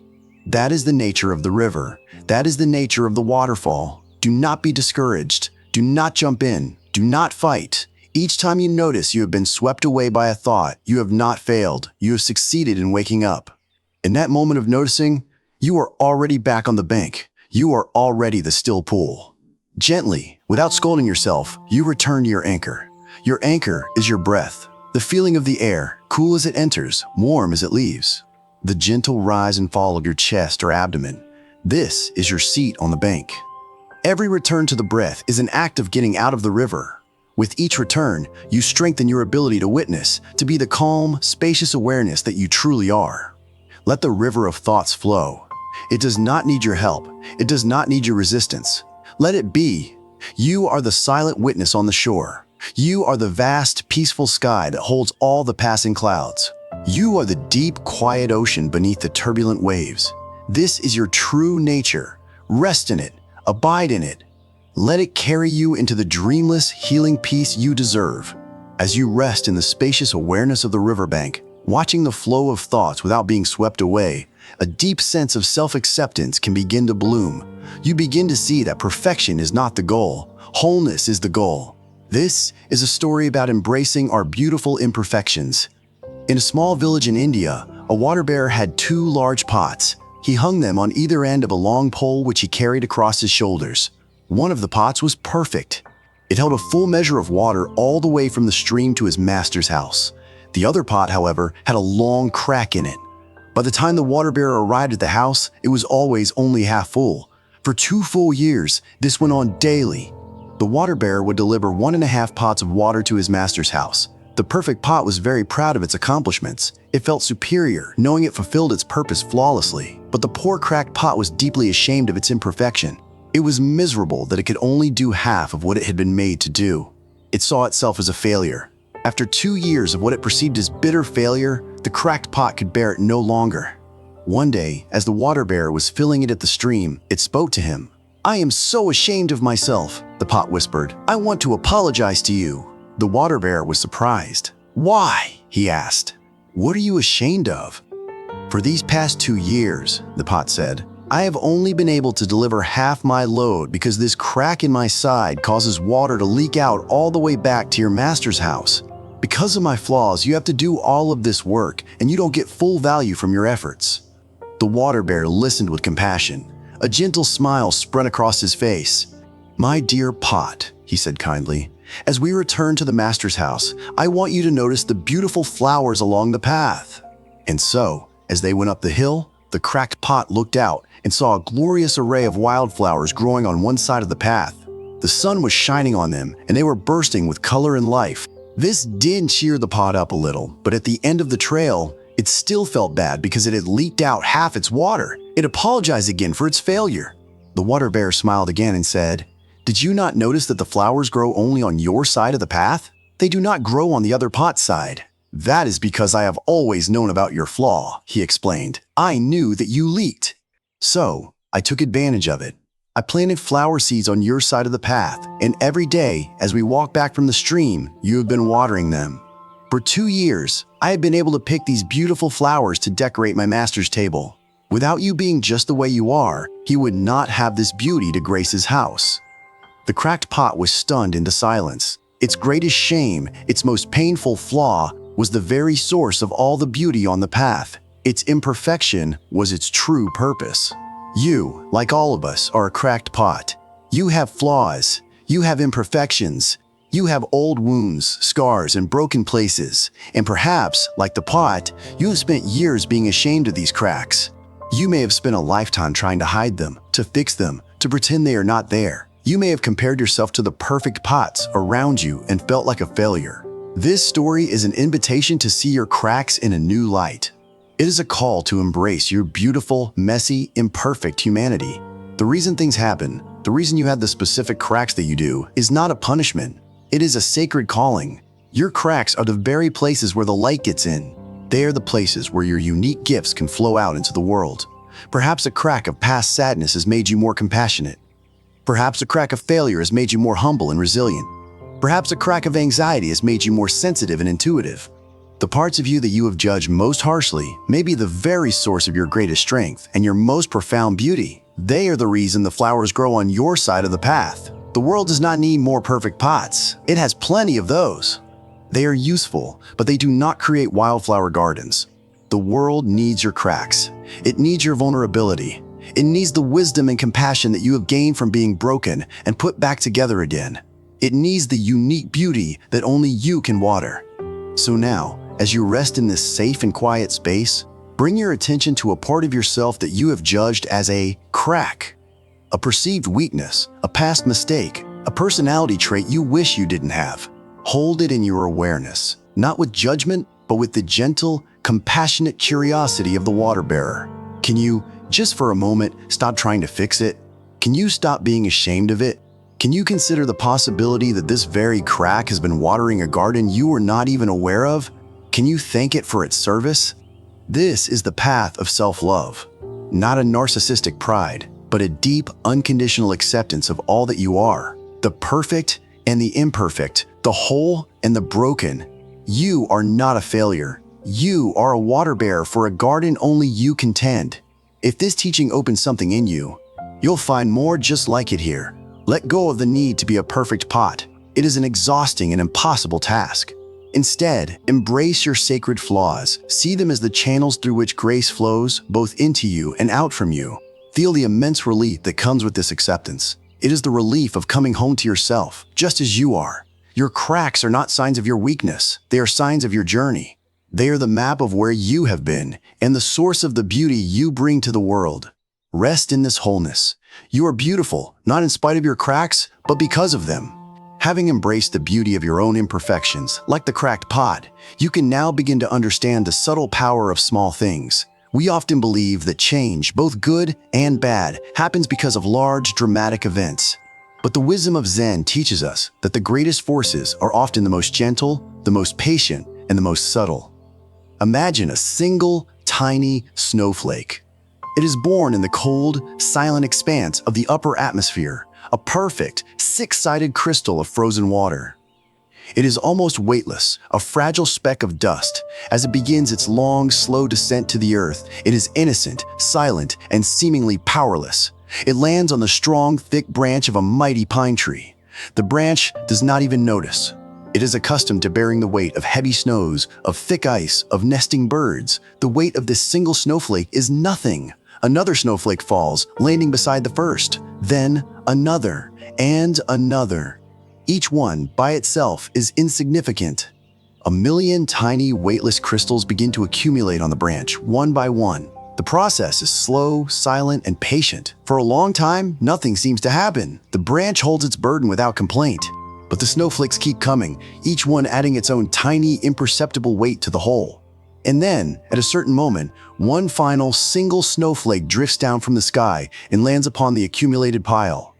That is the nature of the river. That is the nature of the waterfall. Do not be discouraged. Do not jump in. Do not fight. Each time you notice you have been swept away by a thought, you have not failed. You have succeeded in waking up. In that moment of noticing, you are already back on the bank. You are already the still pool. Gently, without scolding yourself, you return to your anchor. Your anchor is your breath, the feeling of the air, cool as it enters, warm as it leaves. The gentle rise and fall of your chest or abdomen. This is your seat on the bank. Every return to the breath is an act of getting out of the river. With each return, you strengthen your ability to witness, to be the calm, spacious awareness that you truly are. Let the river of thoughts flow. It does not need your help. It does not need your resistance. Let it be. You are the silent witness on the shore. You are the vast, peaceful sky that holds all the passing clouds. You are the deep, quiet ocean beneath the turbulent waves. This is your true nature. Rest in it. Abide in it. Let it carry you into the dreamless, healing peace you deserve. As you rest in the spacious awareness of the riverbank, watching the flow of thoughts without being swept away, a deep sense of self-acceptance can begin to bloom. You begin to see that perfection is not the goal. Wholeness is the goal. This is a story about embracing our beautiful imperfections. In a small village in India, a water bearer had two large pots. He hung them on either end of a long pole which he carried across his shoulders. One of the pots was perfect. It held a full measure of water all the way from the stream to his master's house. The other pot, however, had a long crack in it. By the time the water bearer arrived at the house, it was always only half full. For 2 full years, this went on daily. The water bearer would deliver 1.5 pots of water to his master's house. The perfect pot was very proud of its accomplishments. It felt superior, knowing it fulfilled its purpose flawlessly. But the poor cracked pot was deeply ashamed of its imperfection. It was miserable that it could only do half of what it had been made to do. It saw itself as a failure. After 2 years of what it perceived as bitter failure, the cracked pot could bear it no longer. One day, as the water bearer was filling it at the stream, it spoke to him. "I am so ashamed of myself," the pot whispered. "I want to apologize to you." The water bearer was surprised. "Why?" he asked. "What are you ashamed of?" "For these past 2 years," the pot said, "I have only been able to deliver half my load because this crack in my side causes water to leak out all the way back to your master's house. Because of my flaws, you have to do all of this work, and you don't get full value from your efforts." The water bearer listened with compassion. A gentle smile spread across his face. "My dear pot," he said kindly, "as we return to the master's house, I want you to notice the beautiful flowers along the path." And so, as they went up the hill, the cracked pot looked out and saw a glorious array of wildflowers growing on one side of the path. The sun was shining on them, and they were bursting with color and life. This did cheer the pot up a little, but at the end of the trail, it still felt bad because it had leaked out half its water. It apologized again for its failure. The water bearer smiled again and said, "Did you not notice that the flowers grow only on your side of the path? They do not grow on the other pot's side." "That is because I have always known about your flaw," he explained. "I knew that you leaked. So, I took advantage of it. I planted flower seeds on your side of the path, and every day, as we walk back from the stream, you have been watering them. For 2 years, I have been able to pick these beautiful flowers to decorate my master's table. Without you being just the way you are, he would not have this beauty to grace his house." The cracked pot was stunned into silence. Its greatest shame, its most painful flaw, was the very source of all the beauty on the path. Its imperfection was its true purpose. You, like all of us, are a cracked pot. You have flaws. You have imperfections. You have old wounds, scars, and broken places. And perhaps, like the pot, you have spent years being ashamed of these cracks. You may have spent a lifetime trying to hide them, to fix them, to pretend they are not there. You may have compared yourself to the perfect pots around you and felt like a failure. This story is an invitation to see your cracks in a new light. It is a call to embrace your beautiful, messy, imperfect humanity. The reason things happen, the reason you have the specific cracks that you do, is not a punishment. It is a sacred calling. Your cracks are the very places where the light gets in. They are the places where your unique gifts can flow out into the world. Perhaps a crack of past sadness has made you more compassionate. Perhaps a crack of failure has made you more humble and resilient. Perhaps a crack of anxiety has made you more sensitive and intuitive. The parts of you that you have judged most harshly may be the very source of your greatest strength and your most profound beauty. They are the reason the flowers grow on your side of the path. The world does not need more perfect pots. It has plenty of those. They are useful, but they do not create wildflower gardens. The world needs your cracks. It needs your vulnerability. It needs the wisdom and compassion that you have gained from being broken and put back together again. It needs the unique beauty that only you can water. So now, as you rest in this safe and quiet space, bring your attention to a part of yourself that you have judged as a crack, a perceived weakness, a past mistake, a personality trait you wish you didn't have. Hold it in your awareness, not with judgment, but with the gentle, compassionate curiosity of the water bearer. Can you, just for a moment, stop trying to fix it? Can you stop being ashamed of it? Can you consider the possibility that this very crack has been watering a garden you were not even aware of? Can you thank it for its service? This is the path of self-love, not a narcissistic pride, but a deep, unconditional acceptance of all that you are, the perfect and the imperfect, the whole and the broken. You are not a failure. You are a water bearer for a garden only you can tend. If this teaching opens something in you, you'll find more just like it here. Let go of the need to be a perfect pot. It is an exhausting and impossible task. Instead, embrace your sacred flaws. See them as the channels through which grace flows, both into you and out from you. Feel the immense relief that comes with this acceptance. It is the relief of coming home to yourself, just as you are. Your cracks are not signs of your weakness. They are signs of your journey. They are the map of where you have been and the source of the beauty you bring to the world. Rest in this wholeness. You are beautiful, not in spite of your cracks, but because of them. Having embraced the beauty of your own imperfections, like the cracked pot, you can now begin to understand the subtle power of small things. We often believe that change, both good and bad, happens because of large, dramatic events. But the wisdom of Zen teaches us that the greatest forces are often the most gentle, the most patient, and the most subtle. Imagine a single, tiny snowflake. It is born in the cold, silent expanse of the upper atmosphere, a perfect, six-sided crystal of frozen water. It is almost weightless, a fragile speck of dust. As it begins its long, slow descent to the earth, it is innocent, silent, and seemingly powerless. It lands on the strong, thick branch of a mighty pine tree. The branch does not even notice. It is accustomed to bearing the weight of heavy snows, of thick ice, of nesting birds. The weight of this single snowflake is nothing. Another snowflake falls, landing beside the first. Then another, and another. Each one, by itself, is insignificant. A million tiny, weightless crystals begin to accumulate on the branch, one by one. The process is slow, silent, and patient. For a long time, nothing seems to happen. The branch holds its burden without complaint. But the snowflakes keep coming, each one adding its own tiny, imperceptible weight to the whole. And then, at a certain moment, one final, single snowflake drifts down from the sky and lands upon the accumulated pile.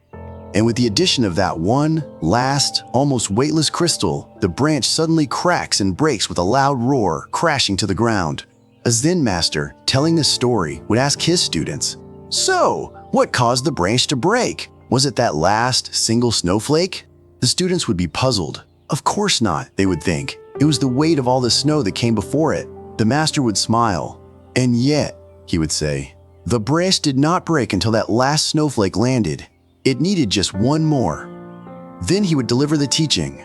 And with the addition of that one, last, almost weightless crystal, the branch suddenly cracks and breaks with a loud roar, crashing to the ground. A Zen master, telling this story, would ask his students, "So, what caused the branch to break? Was it that last, single snowflake?" The students would be puzzled. Of course not, they would think. It was the weight of all the snow that came before it. The master would smile. "And yet," he would say, "the branch did not break until that last snowflake landed. It needed just one more." Then he would deliver the teaching.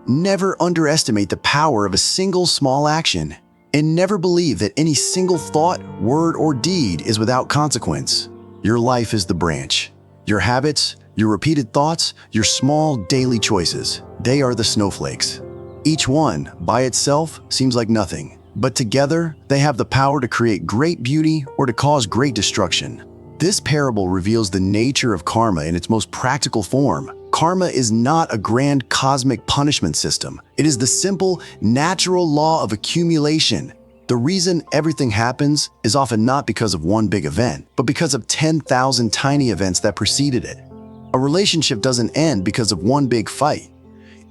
Never underestimate the power of a single small action, and never believe that any single thought, word, or deed is without consequence. Your life is the branch. Your habits, your repeated thoughts, your small daily choices, they are the snowflakes. Each one, by itself, seems like nothing, but together, they have the power to create great beauty or to cause great destruction. This parable reveals the nature of karma in its most practical form. Karma is not a grand cosmic punishment system. It is the simple, natural law of accumulation. The reason everything happens is often not because of one big event, but because of 10,000 tiny events that preceded it. A relationship doesn't end because of one big fight.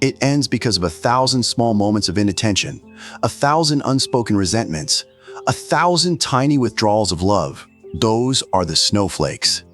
It ends because of 1,000 small moments of inattention, 1,000 unspoken resentments, 1,000 tiny withdrawals of love. Those are the snowflakes.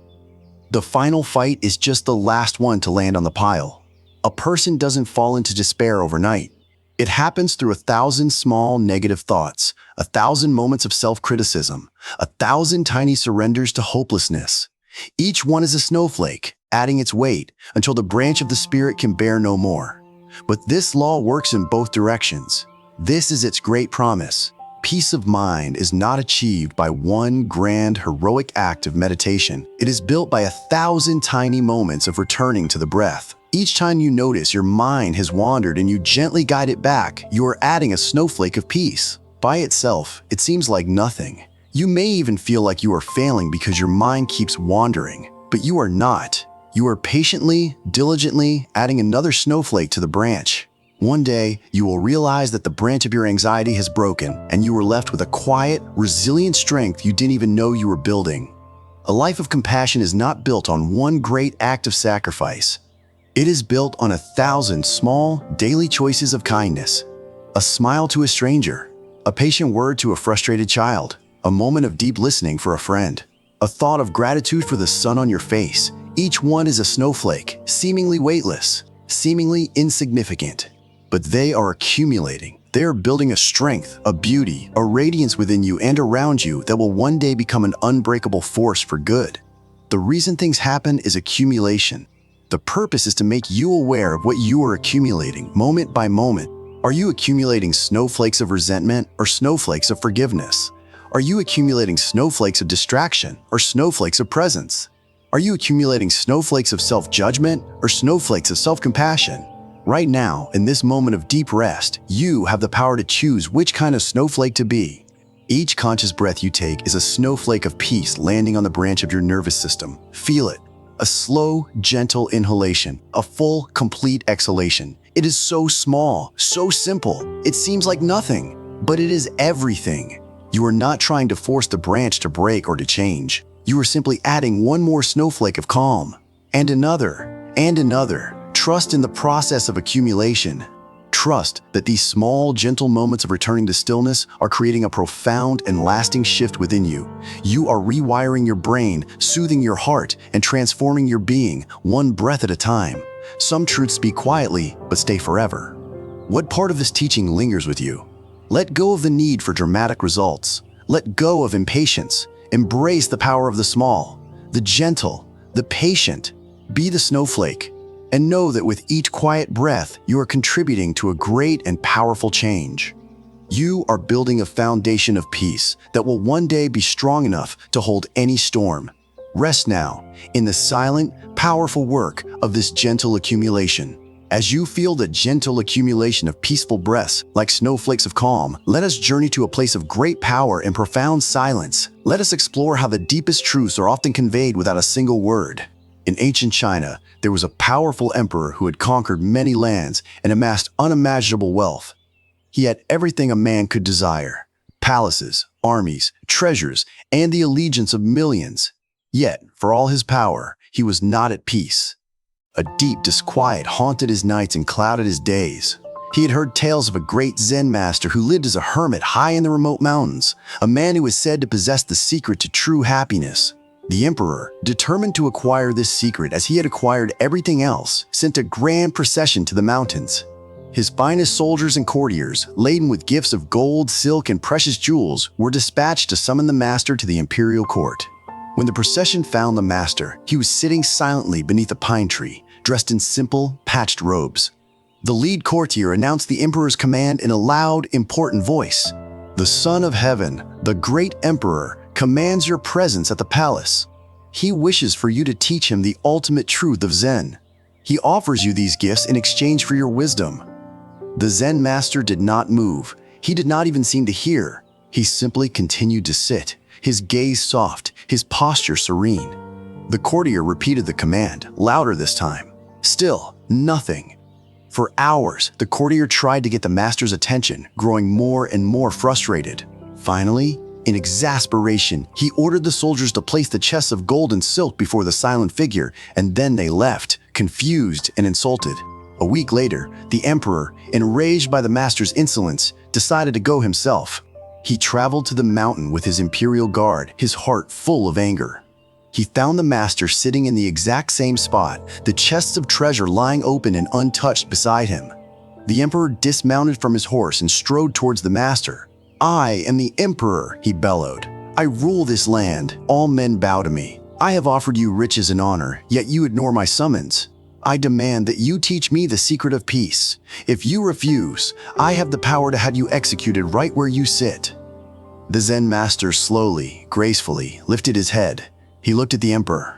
The final fight is just the last one to land on the pile. A person doesn't fall into despair overnight. It happens through 1,000 small negative thoughts, 1,000 moments of self-criticism, 1,000 tiny surrenders to hopelessness. Each one is a snowflake, adding its weight until the branch of the spirit can bear no more. But this law works in both directions. This is its great promise. Peace of mind is not achieved by one grand, heroic act of meditation. It is built by 1,000 tiny moments of returning to the breath. Each time you notice your mind has wandered and you gently guide it back, you are adding a snowflake of peace. By itself, it seems like nothing. You may even feel like you are failing because your mind keeps wandering, but you are not. You are patiently, diligently adding another snowflake to the branch. One day, you will realize that the branch of your anxiety has broken, and you are left with a quiet, resilient strength you didn't even know you were building. A life of compassion is not built on one great act of sacrifice. It is built on 1,000 small, daily choices of kindness. A smile to a stranger, a patient word to a frustrated child, a moment of deep listening for a friend, a thought of gratitude for the sun on your face. Each one is a snowflake, seemingly weightless, seemingly insignificant. But they are accumulating. They are building a strength, a beauty, a radiance within you and around you that will one day become an unbreakable force for good. The reason things happen is accumulation. The purpose is to make you aware of what you are accumulating, moment by moment. Are you accumulating snowflakes of resentment or snowflakes of forgiveness? Are you accumulating snowflakes of distraction or snowflakes of presence? Are you accumulating snowflakes of self-judgment or snowflakes of self-compassion? Right now, in this moment of deep rest, you have the power to choose which kind of snowflake to be. Each conscious breath you take is a snowflake of peace landing on the branch of your nervous system. Feel it. A slow, gentle inhalation, a full, complete exhalation. It is so small, so simple. It seems like nothing, but it is everything. You are not trying to force the branch to break or to change. You are simply adding one more snowflake of calm, and another, and another. Trust in the process of accumulation. Trust that these small, gentle moments of returning to stillness are creating a profound and lasting shift within you. You are rewiring your brain, soothing your heart, and transforming your being, one breath at a time. Some truths speak quietly, but stay forever. What part of this teaching lingers with you? Let go of the need for dramatic results. Let go of impatience. Embrace the power of the small, the gentle, the patient. Be the snowflake. And know that with each quiet breath, you are contributing to a great and powerful change. You are building a foundation of peace that will one day be strong enough to hold any storm. Rest now in the silent, powerful work of this gentle accumulation. As you feel the gentle accumulation of peaceful breaths like snowflakes of calm, let us journey to a place of great power and profound silence. Let us explore how the deepest truths are often conveyed without a single word. In ancient China, there was a powerful emperor who had conquered many lands and amassed unimaginable wealth. He had everything a man could desire: palaces, armies, treasures, and the allegiance of millions. Yet, for all his power, he was not at peace. A deep disquiet haunted his nights and clouded his days. He had heard tales of a great Zen master who lived as a hermit high in the remote mountains, a man who was said to possess the secret to true happiness. The emperor, determined to acquire this secret as he had acquired everything else, sent a grand procession to the mountains. His finest soldiers and courtiers, laden with gifts of gold, silk, and precious jewels, were dispatched to summon the master to the imperial court. When the procession found the master, he was sitting silently beneath a pine tree, dressed in simple, patched robes. The lead courtier announced the emperor's command in a loud, important voice. "The Son of Heaven, the great emperor, commands your presence at the palace. He wishes for you to teach him the ultimate truth of Zen. He offers you these gifts in exchange for your wisdom." The Zen master did not move. He did not even seem to hear. He simply continued to sit, his gaze soft, his posture serene. The courtier repeated the command, louder this time. Still, nothing. For hours, the courtier tried to get the master's attention, growing more and more frustrated. Finally, in exasperation, he ordered the soldiers to place the chests of gold and silk before the silent figure, and then they left, confused and insulted. A week later, the emperor, enraged by the master's insolence, decided to go himself. He traveled to the mountain with his imperial guard, his heart full of anger. He found the master sitting in the exact same spot, the chests of treasure lying open and untouched beside him. The emperor dismounted from his horse and strode towards the master. "I am the emperor," he bellowed. "I rule this land. All men bow to me. I have offered you riches and honor, yet you ignore my summons. I demand that you teach me the secret of peace. If you refuse, I have the power to have you executed right where you sit." The Zen master slowly, gracefully lifted his head. He looked at the emperor.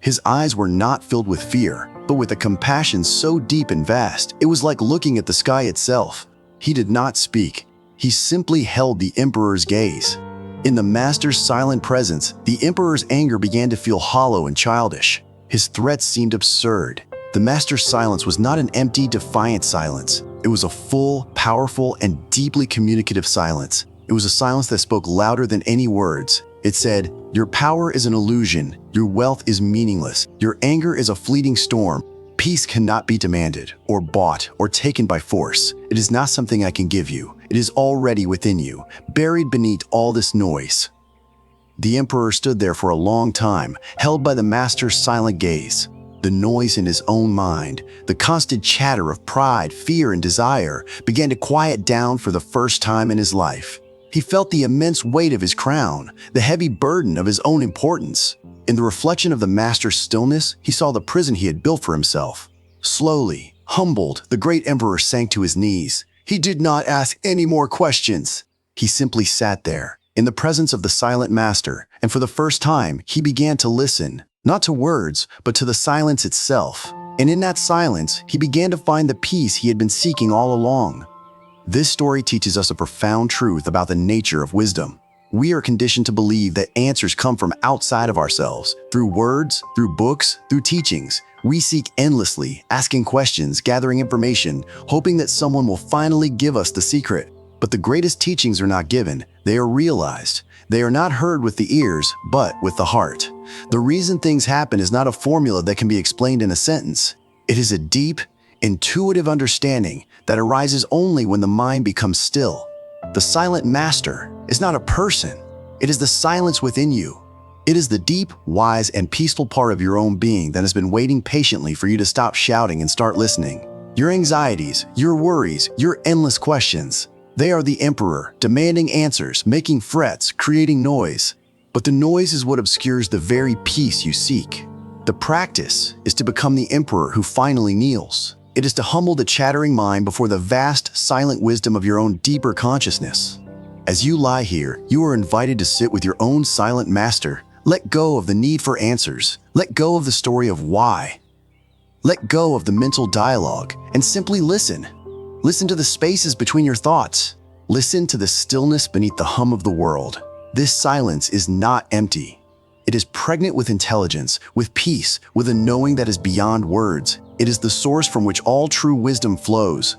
His eyes were not filled with fear, but with a compassion so deep and vast, it was like looking at the sky itself. He did not speak. He simply held the emperor's gaze. In the master's silent presence, the emperor's anger began to feel hollow and childish. His threats seemed absurd. The master's silence was not an empty, defiant silence. It was a full, powerful, and deeply communicative silence. It was a silence that spoke louder than any words. It said, "Your power is an illusion. Your wealth is meaningless. Your anger is a fleeting storm. Peace cannot be demanded, or bought, or taken by force. It is not something I can give you. It is already within you, buried beneath all this noise." The emperor stood there for a long time, held by the master's silent gaze. The noise in his own mind, the constant chatter of pride, fear, and desire, began to quiet down for the first time in his life. He felt the immense weight of his crown, the heavy burden of his own importance. In the reflection of the master's stillness, he saw the prison he had built for himself. Slowly, humbled, the great emperor sank to his knees. He did not ask any more questions. He simply sat there, in the presence of the silent master, and for the first time, he began to listen, not to words, but to the silence itself. And in that silence, he began to find the peace he had been seeking all along. This story teaches us a profound truth about the nature of wisdom. We are conditioned to believe that answers come from outside of ourselves, through words, through books, through teachings. We seek endlessly, asking questions, gathering information, hoping that someone will finally give us the secret. But the greatest teachings are not given, they are realized. They are not heard with the ears, but with the heart. The reason things happen is not a formula that can be explained in a sentence. It is a deep, intuitive understanding that arises only when the mind becomes still. The silent master is not a person. It is the silence within you. It is the deep, wise, and peaceful part of your own being that has been waiting patiently for you to stop shouting and start listening. Your anxieties, your worries, your endless questions, they are the emperor, demanding answers, making threats, creating noise. But the noise is what obscures the very peace you seek. The practice is to become the emperor who finally kneels. It is to humble the chattering mind before the vast, silent wisdom of your own deeper consciousness. As you lie here, you are invited to sit with your own silent master. Let go of the need for answers. Let go of the story of why. Let go of the mental dialogue and simply listen. Listen to the spaces between your thoughts. Listen to the stillness beneath the hum of the world. This silence is not empty. It is pregnant with intelligence, with peace, with a knowing that is beyond words. It is the source from which all true wisdom flows.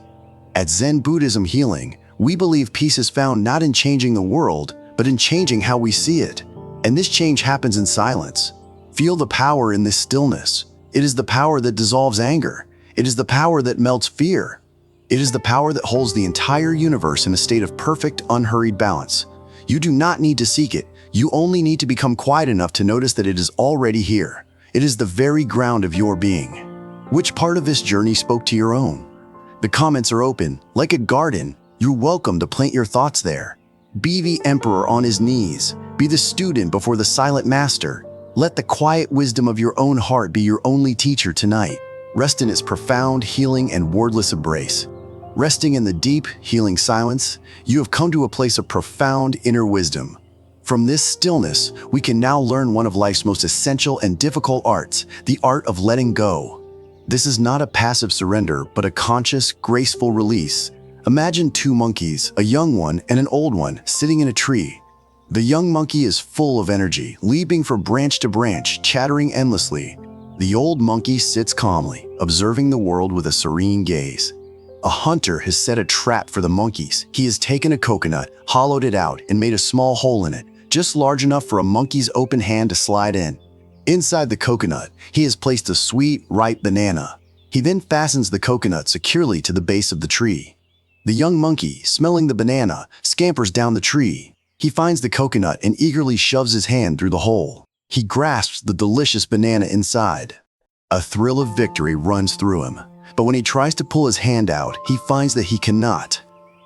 At Zen Buddhism Healing, we believe peace is found not in changing the world, but in changing how we see it. And this change happens in silence. Feel the power in this stillness. It is the power that dissolves anger. It is the power that melts fear. It is the power that holds the entire universe in a state of perfect, unhurried balance. You do not need to seek it. You only need to become quiet enough to notice that it is already here. It is the very ground of your being. Which part of this journey spoke to your own? The comments are open. Like a garden, you're welcome to plant your thoughts there. Be the emperor on his knees. Be the student before the silent master. Let the quiet wisdom of your own heart be your only teacher tonight. Rest in its profound, healing, and wordless embrace. Resting in the deep, healing silence, you have come to a place of profound inner wisdom. From this stillness, we can now learn one of life's most essential and difficult arts, the art of letting go. This is not a passive surrender, but a conscious, graceful release. Imagine two monkeys, a young one and an old one, sitting in a tree. The young monkey is full of energy, leaping from branch to branch, chattering endlessly. The old monkey sits calmly, observing the world with a serene gaze. A hunter has set a trap for the monkeys. He has taken a coconut, hollowed it out, and made a small hole in it, just large enough for a monkey's open hand to slide in. Inside the coconut, he has placed a sweet, ripe banana. He then fastens the coconut securely to the base of the tree. The young monkey, smelling the banana, scampers down the tree. He finds the coconut and eagerly shoves his hand through the hole. He grasps the delicious banana inside. A thrill of victory runs through him. But when he tries to pull his hand out, he finds that he cannot.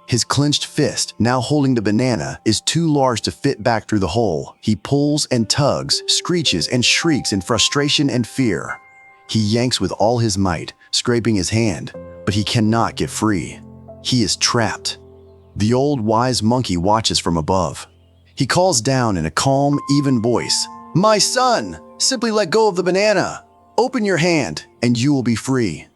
His clenched fist, now holding the banana, is too large to fit back through the hole. He pulls and tugs, screeches and shrieks in frustration and fear. He yanks with all his might, scraping his hand, but he cannot get free. He is trapped. The old wise monkey watches from above. He calls down in a calm, even voice, "My son, simply let go of the banana. Open your hand, and you will be free."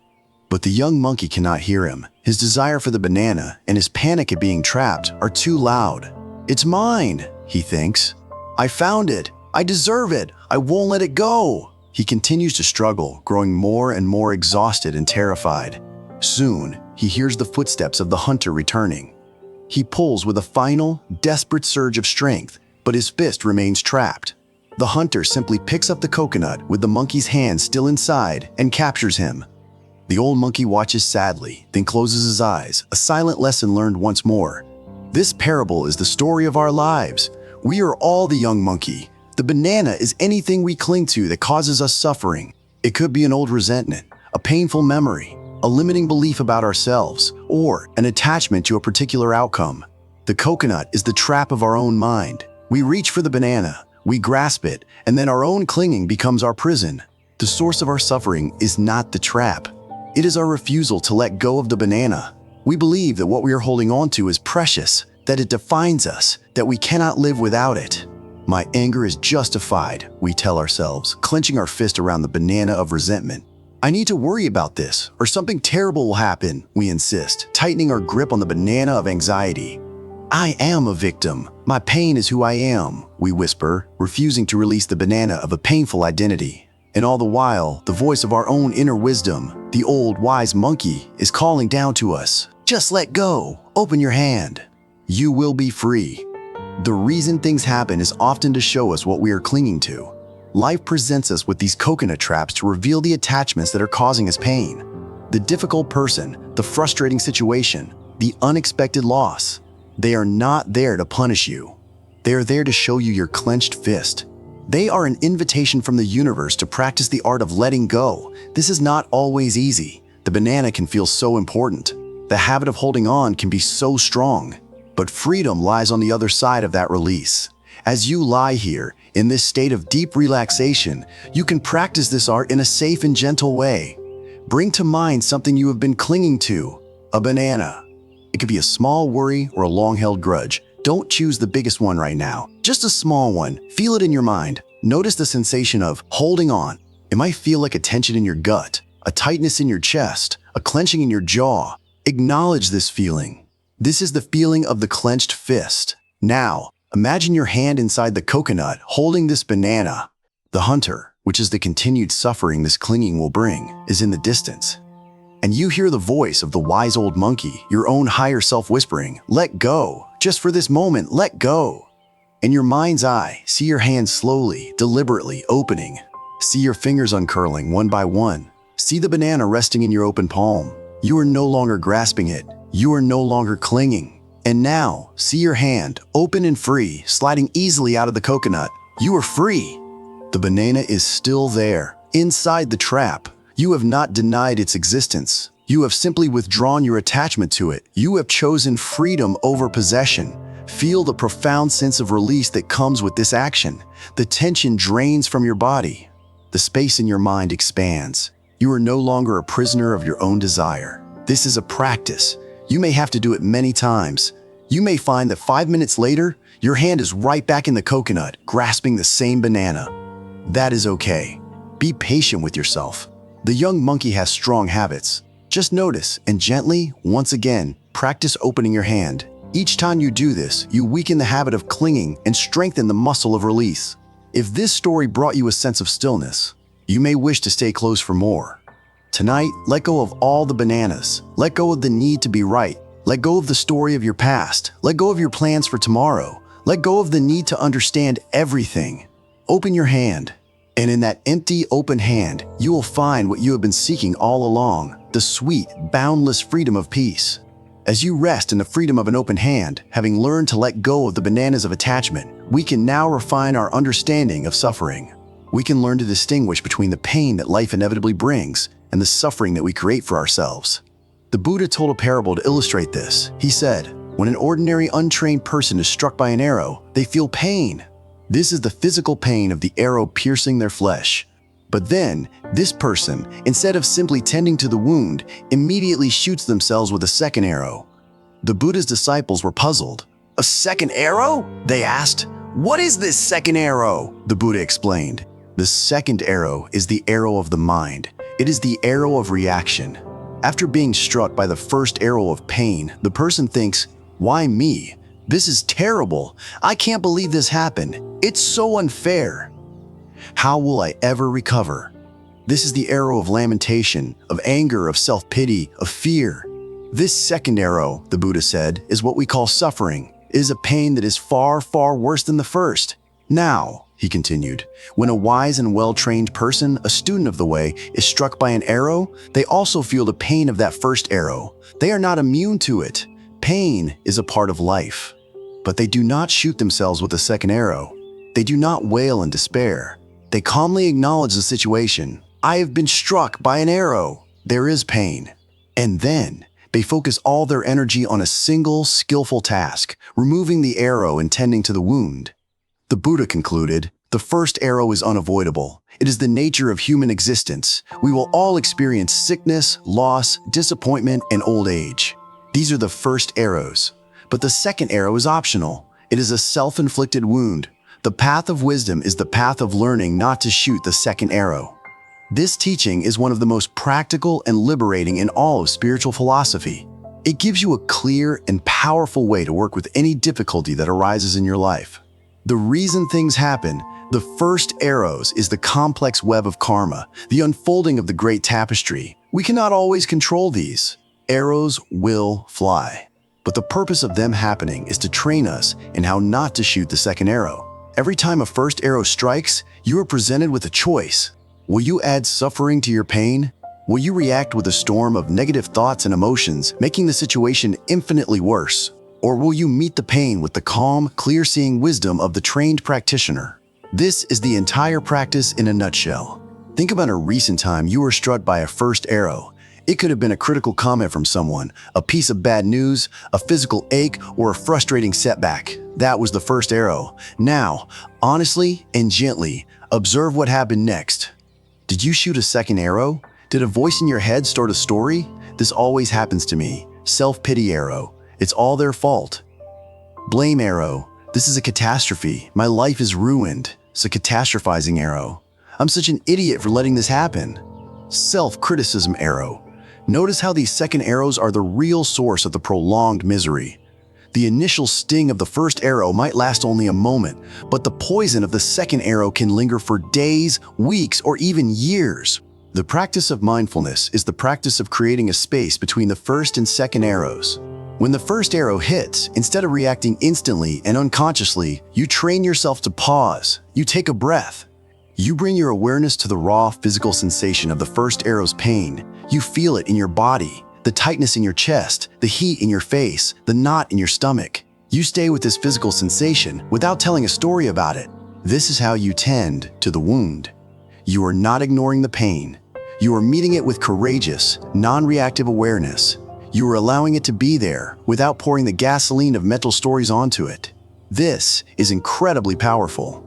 But the young monkey cannot hear him. His desire for the banana and his panic at being trapped are too loud. "It's mine," he thinks. "I found it. I deserve it. I won't let it go." He continues to struggle, growing more and more exhausted and terrified. Soon, he hears the footsteps of the hunter returning. He pulls with a final, desperate surge of strength, but his fist remains trapped. The hunter simply picks up the coconut with the monkey's hand still inside and captures him. The old monkey watches sadly, then closes his eyes, a silent lesson learned once more. This parable is the story of our lives. We are all the young monkey. The banana is anything we cling to that causes us suffering. It could be an old resentment, a painful memory, a limiting belief about ourselves, or an attachment to a particular outcome. The coconut is the trap of our own mind. We reach for the banana, we grasp it, and then our own clinging becomes our prison. The source of our suffering is not the trap. It is our refusal to let go of the banana. We believe that what we are holding on to is precious, that it defines us, that we cannot live without it. My anger is justified, we tell ourselves, clenching our fist around the banana of resentment. I need to worry about this, or something terrible will happen, we insist, tightening our grip on the banana of anxiety. I am a victim. My pain is who I am, we whisper, refusing to release the banana of a painful identity. And all the while, the voice of our own inner wisdom, the old wise monkey, is calling down to us. Just let go. Open your hand. You will be free. The reason things happen is often to show us what we are clinging to. Life presents us with these coconut traps to reveal the attachments that are causing us pain. The difficult person, the frustrating situation, the unexpected loss. They are not there to punish you. They are there to show you your clenched fist. They are an invitation from the universe to practice the art of letting go. This is not always easy. The banana can feel so important. The habit of holding on can be so strong. But freedom lies on the other side of that release. As you lie here, in this state of deep relaxation, you can practice this art in a safe and gentle way. Bring to mind something you have been clinging to, a banana. It could be a small worry or a long-held grudge. Don't choose the biggest one right now, just a small one. Feel it in your mind. Notice the sensation of holding on. It might feel like a tension in your gut, a tightness in your chest, a clenching in your jaw. Acknowledge this feeling. This is the feeling of the clenched fist. Now, imagine your hand inside the coconut holding this banana. The hunter, which is the continued suffering this clinging will bring, is in the distance. And you hear the voice of the wise old monkey, your own higher self whispering, let go, just for this moment, let go. In your mind's eye, see your hand slowly, deliberately opening. See your fingers uncurling one by one. See the banana resting in your open palm. You are no longer grasping it. You are no longer clinging. And now, see your hand, open and free, sliding easily out of the coconut. You are free. The banana is still there, inside the trap. You have not denied its existence. You have simply withdrawn your attachment to it. You have chosen freedom over possession. Feel the profound sense of release that comes with this action. The tension drains from your body. The space in your mind expands. You are no longer a prisoner of your own desire. This is a practice. You may have to do it many times. You may find that 5 minutes later, your hand is right back in the coconut, grasping the same banana. That is okay. Be patient with yourself. The young monkey has strong habits. Just notice and gently, once again, practice opening your hand. Each time you do this, you weaken the habit of clinging and strengthen the muscle of release. If this story brought you a sense of stillness, you may wish to stay close for more. Tonight, let go of all the bananas. Let go of the need to be right. Let go of the story of your past. Let go of your plans for tomorrow. Let go of the need to understand everything. Open your hand. And in that empty, open hand, you will find what you have been seeking all along, the sweet, boundless freedom of peace. As you rest in the freedom of an open hand, having learned to let go of the bananas of attachment, we can now refine our understanding of suffering. We can learn to distinguish between the pain that life inevitably brings and the suffering that we create for ourselves. The Buddha told a parable to illustrate this. He said, when an ordinary, untrained person is struck by an arrow, they feel pain. This is the physical pain of the arrow piercing their flesh. But then, this person, instead of simply tending to the wound, immediately shoots themselves with a second arrow. The Buddha's disciples were puzzled. A second arrow? They asked. What is this second arrow? The Buddha explained. The second arrow is the arrow of the mind. It is the arrow of reaction. After being struck by the first arrow of pain, the person thinks, why me? This is terrible. I can't believe this happened. It's so unfair. How will I ever recover? This is the arrow of lamentation, of anger, of self-pity, of fear. This second arrow, the Buddha said, is what we call suffering. It is a pain that is far, far worse than the first. Now, he continued, when a wise and well-trained person, a student of the way, is struck by an arrow, they also feel the pain of that first arrow. They are not immune to it. Pain is a part of life. But they do not shoot themselves with a second arrow. They do not wail in despair. They calmly acknowledge the situation. I have been struck by an arrow. There is pain. And then they focus all their energy on a single, skillful task, removing the arrow and tending to the wound. The Buddha concluded, the first arrow is unavoidable. It is the nature of human existence. We will all experience sickness, loss, disappointment, and old age. These are the first arrows. But the second arrow is optional. It is a self-inflicted wound. The path of wisdom is the path of learning not to shoot the second arrow. This teaching is one of the most practical and liberating in all of spiritual philosophy. It gives you a clear and powerful way to work with any difficulty that arises in your life. The reason things happen, the first arrows, is the complex web of karma, the unfolding of the great tapestry. We cannot always control these. Arrows will fly. But the purpose of them happening is to train us in how not to shoot the second arrow. Every time a first arrow strikes, you are presented with a choice. Will you add suffering to your pain? Will you react with a storm of negative thoughts and emotions, making the situation infinitely worse? Or will you meet the pain with the calm, clear-seeing wisdom of the trained practitioner? This is the entire practice in a nutshell. Think about a recent time you were struck by a first arrow. It could have been a critical comment from someone, a piece of bad news, a physical ache, or a frustrating setback. That was the first arrow. Now, honestly and gently, observe what happened next. Did you shoot a second arrow? Did a voice in your head start a story? This always happens to me. Self-pity arrow. It's all their fault. Blame arrow. This is a catastrophe. My life is ruined. It's a catastrophizing arrow. I'm such an idiot for letting this happen. Self-criticism arrow. Notice how these second arrows are the real source of the prolonged misery. The initial sting of the first arrow might last only a moment, but the poison of the second arrow can linger for days, weeks, or even years. The practice of mindfulness is the practice of creating a space between the first and second arrows. When the first arrow hits, instead of reacting instantly and unconsciously, you train yourself to pause. You take a breath. You bring your awareness to the raw physical sensation of the first arrow's pain. You feel it in your body. The tightness in your chest, the heat in your face, the knot in your stomach. You stay with this physical sensation without telling a story about it. This is how you tend to the wound. You are not ignoring the pain. You are meeting it with courageous, non-reactive awareness. You are allowing it to be there without pouring the gasoline of mental stories onto it. This is incredibly powerful.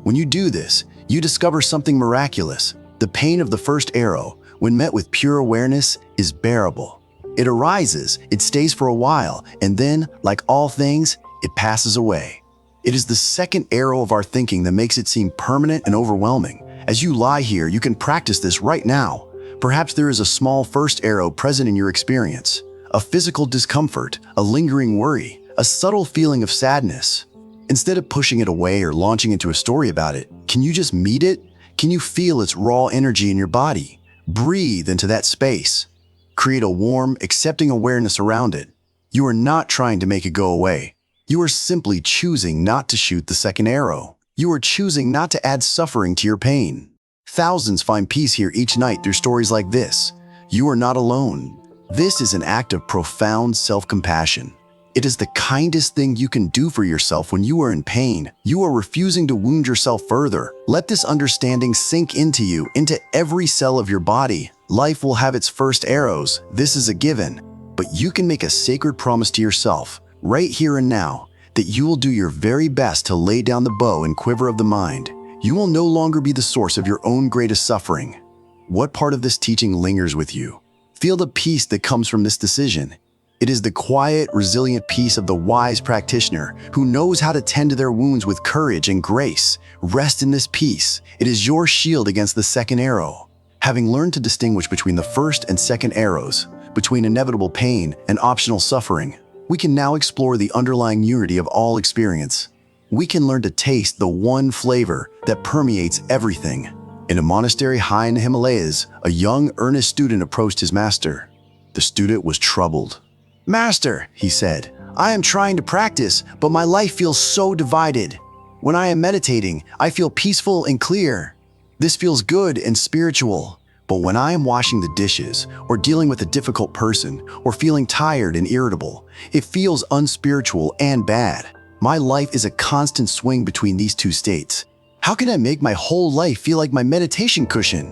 When you do this, you discover something miraculous. The pain of the first arrow, when met with pure awareness, is bearable. It arises, it stays for a while, and then, like all things, it passes away. It is the second arrow of our thinking that makes it seem permanent and overwhelming. As you lie here, you can practice this right now. Perhaps there is a small first arrow present in your experience, a physical discomfort, a lingering worry, a subtle feeling of sadness. Instead of pushing it away or launching into a story about it, can you just meet it? Can you feel its raw energy in your body? Breathe into that space. Create a warm, accepting awareness around it. You are not trying to make it go away. You are simply choosing not to shoot the second arrow. You are choosing not to add suffering to your pain. Thousands find peace here each night through stories like this. You are not alone. This is an act of profound self-compassion. It is the kindest thing you can do for yourself when you are in pain. You are refusing to wound yourself further. Let this understanding sink into you, into every cell of your body. Life will have its first arrows. This is a given. But you can make a sacred promise to yourself, right here and now, that you will do your very best to lay down the bow and quiver of the mind. You will no longer be the source of your own greatest suffering. What part of this teaching lingers with you? Feel the peace that comes from this decision. It is the quiet, resilient peace of the wise practitioner who knows how to tend to their wounds with courage and grace. Rest in this peace. It is your shield against the second arrow. Having learned to distinguish between the first and second arrows, between inevitable pain and optional suffering, we can now explore the underlying unity of all experience. We can learn to taste the one flavor that permeates everything. In a monastery high in the Himalayas, a young, earnest student approached his master. The student was troubled. "Master," he said, "I am trying to practice, but my life feels so divided. When I am meditating, I feel peaceful and clear. This feels good and spiritual. But when I am washing the dishes, or dealing with a difficult person, or feeling tired and irritable, it feels unspiritual and bad. My life is a constant swing between these two states. How can I make my whole life feel like my meditation cushion?"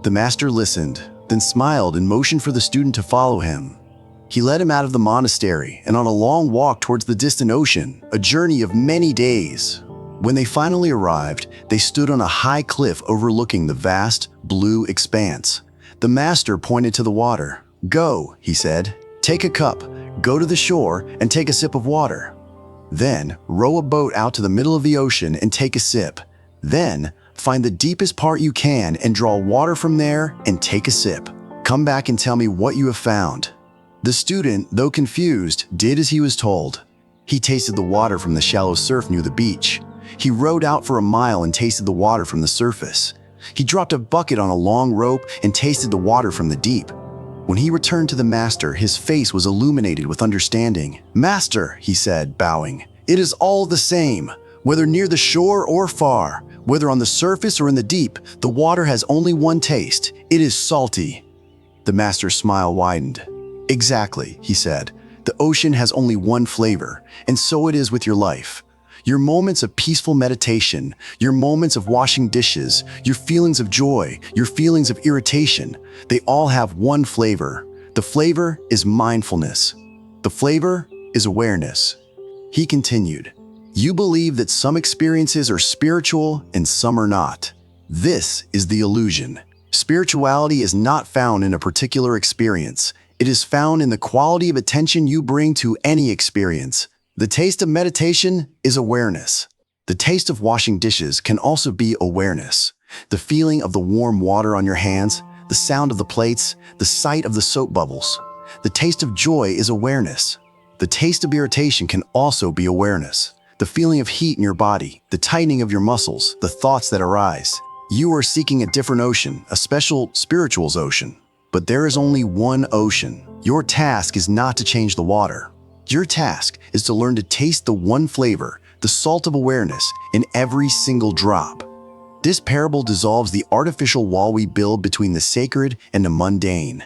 The master listened, then smiled and motioned for the student to follow him. He led him out of the monastery and on a long walk towards the distant ocean, a journey of many days. When they finally arrived, they stood on a high cliff overlooking the vast, blue expanse. The master pointed to the water. "Go," he said. "Take a cup, Go to the shore and take a sip of water. Then, row a boat out to the middle of the ocean and take a sip. Then, find the deepest part you can and draw water from there and take a sip. Come back and tell me what you have found." The student, though confused, did as he was told. He tasted the water from the shallow surf near the beach. He rowed out for a mile and tasted the water from the surface. He dropped a bucket on a long rope and tasted the water from the deep. When he returned to the master, his face was illuminated with understanding. "Master," he said, bowing, "it is all the same. Whether near the shore or far, whether on the surface or in the deep, the water has only one taste. It is salty." The master's smile widened. "Exactly," he said. "The ocean has only one flavor, and so it is with your life. Your moments of peaceful meditation, your moments of washing dishes, your feelings of joy, your feelings of irritation, they all have one flavor. The flavor is mindfulness. The flavor is awareness." He continued, "You believe that some experiences are spiritual and some are not. This is the illusion. Spirituality is not found in a particular experience. It is found in the quality of attention you bring to any experience. The taste of meditation is awareness. The taste of washing dishes can also be awareness. The feeling of the warm water on your hands, the sound of the plates, the sight of the soap bubbles. The taste of joy is awareness. The taste of irritation can also be awareness. The feeling of heat in your body, the tightening of your muscles, the thoughts that arise. You are seeking a different ocean, a special spiritual's ocean. But there is only one ocean. Your task is not to change the water. Your task is to learn to taste the one flavor, the salt of awareness, in every single drop. This parable dissolves the artificial wall we build between the sacred and the mundane.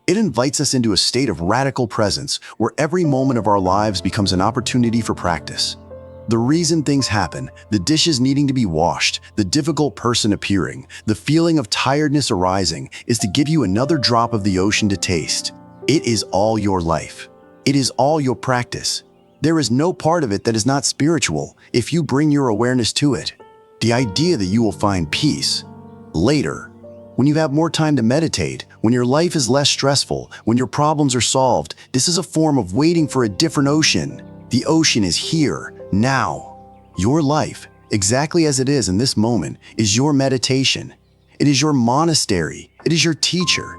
It invites us into a state of radical presence where every moment of our lives becomes an opportunity for practice. The reason things happen, the dishes needing to be washed, the difficult person appearing, the feeling of tiredness arising, is to give you another drop of the ocean to taste. It is all your life. It is all your practice. There is no part of it that is not spiritual if you bring your awareness to it. The idea that you will find peace later, when you have more time to meditate, when your life is less stressful, when your problems are solved, this is a form of waiting for a different ocean. The ocean is here, now. Your life, exactly as it is in this moment, is your meditation. It is your monastery. It is your teacher.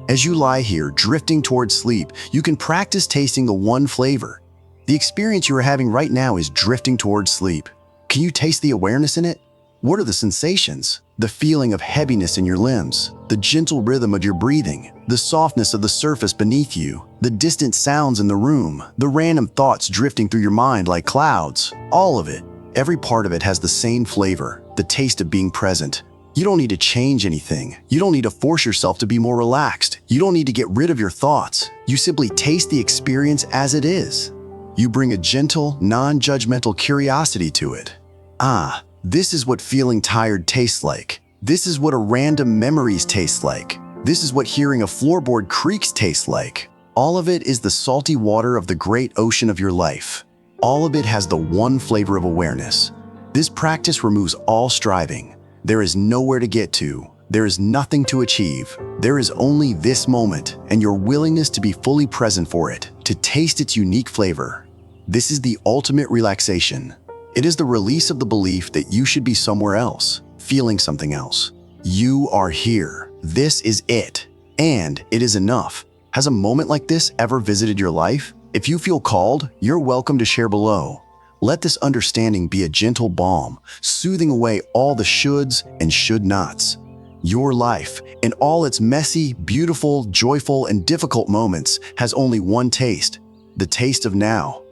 As you lie here, drifting towards sleep, you can practice tasting the one flavor. The experience you are having right now is drifting towards sleep. Can you taste the awareness in it? What are the sensations? The feeling of heaviness in your limbs, the gentle rhythm of your breathing, the softness of the surface beneath you, the distant sounds in the room, the random thoughts drifting through your mind like clouds. All of it, every part of it has the same flavor, the taste of being present. You don't need to change anything. You don't need to force yourself to be more relaxed. You don't need to get rid of your thoughts. You simply taste the experience as it is. You bring a gentle, non-judgmental curiosity to it. Ah, this is what feeling tired tastes like. This is what a random memories taste like. This is what hearing a floorboard creaks tastes like. All of it is the salty water of the great ocean of your life. All of it has the one flavor of awareness. This practice removes all striving. There is nowhere to get to. There is nothing to achieve. There is only this moment and your willingness to be fully present for it, to taste its unique flavor. This is the ultimate relaxation. It is the release of the belief that you should be somewhere else, feeling something else. You are here. This is it. And it is enough. Has a moment like this ever visited your life? If you feel called, you're welcome to share below. Let this understanding be a gentle balm, soothing away all the shoulds and should nots. Your life, in all its messy, beautiful, joyful, and difficult moments, has only one taste, the taste of now.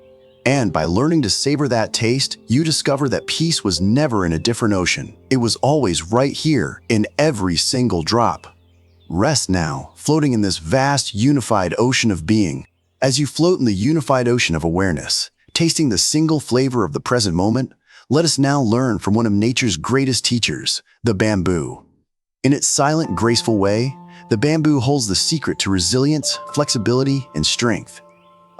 And by learning to savor that taste, you discover that peace was never in a different ocean. It was always right here, in every single drop. Rest now, floating in this vast, unified ocean of being. As you float in the unified ocean of awareness, tasting the single flavor of the present moment, let us now learn from one of nature's greatest teachers, the bamboo. In its silent, graceful way, the bamboo holds the secret to resilience, flexibility, and strength.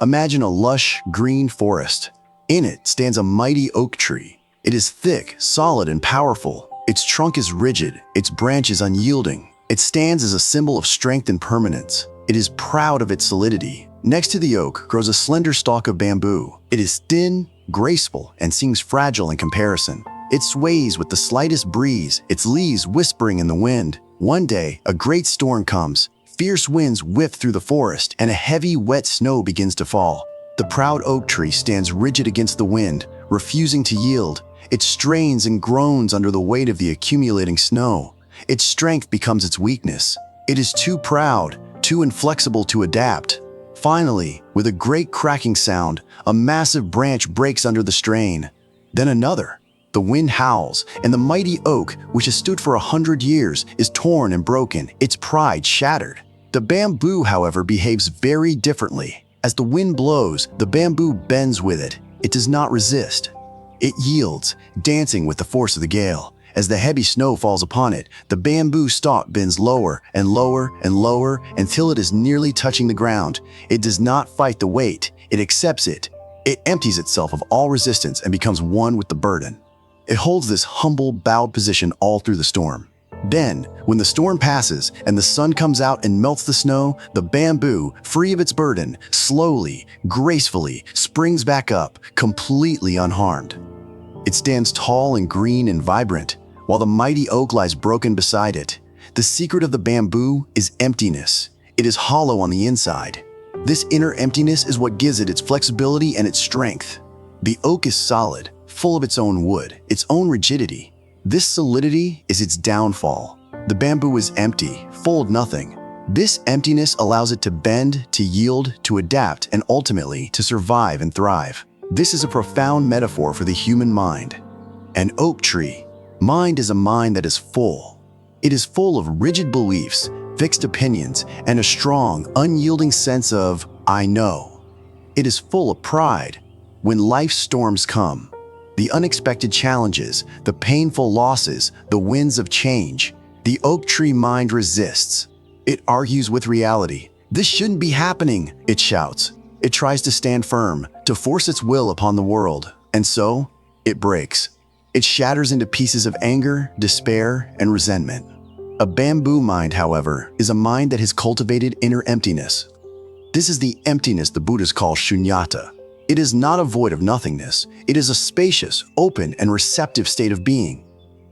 Imagine a lush, green forest. In it stands a mighty oak tree. It is thick, solid, and powerful. Its trunk is rigid, its branches unyielding. It stands as a symbol of strength and permanence. It is proud of its solidity. Next to the oak grows a slender stalk of bamboo. It is thin, graceful, and seems fragile in comparison. It sways with the slightest breeze, its leaves whispering in the wind. One day, a great storm comes. Fierce winds whip through the forest, and a heavy, wet snow begins to fall. The proud oak tree stands rigid against the wind, refusing to yield. It strains and groans under the weight of the accumulating snow. Its strength becomes its weakness. It is too proud, too inflexible to adapt. Finally, with a great cracking sound, a massive branch breaks under the strain. Then another. The wind howls, and the mighty oak, which has stood for 100 years, is torn and broken, its pride shattered. The bamboo, however, behaves very differently. As the wind blows, the bamboo bends with it. It does not resist. It yields, dancing with the force of the gale. As the heavy snow falls upon it, the bamboo stalk bends lower and lower and lower until it is nearly touching the ground. It does not fight the weight. It accepts it. It empties itself of all resistance and becomes one with the burden. It holds this humble, bowed position all through the storm. Then, when the storm passes and the sun comes out and melts the snow, the bamboo, free of its burden, slowly, gracefully springs back up, completely unharmed. It stands tall and green and vibrant, while the mighty oak lies broken beside it. The secret of the bamboo is emptiness. It is hollow on the inside. This inner emptiness is what gives it its flexibility and its strength. The oak is solid, full of its own wood, its own rigidity. This solidity is its downfall. The bamboo is empty, full of nothing. This emptiness allows it to bend, to yield, to adapt, and ultimately to survive and thrive. This is a profound metaphor for the human mind. An oak tree. Mind is a mind that is full. It is full of rigid beliefs, fixed opinions, and a strong, unyielding sense of, I know. It is full of pride. When life's storms come, the unexpected challenges, the painful losses, the winds of change, the oak tree mind resists. It argues with reality. This shouldn't be happening, it shouts. It tries to stand firm, to force its will upon the world. And so, it breaks. It shatters into pieces of anger, despair, and resentment. A bamboo mind, however, is a mind that has cultivated inner emptiness. This is the emptiness the Buddhists call shunyata. It is not a void of nothingness. It is a spacious, open, and receptive state of being.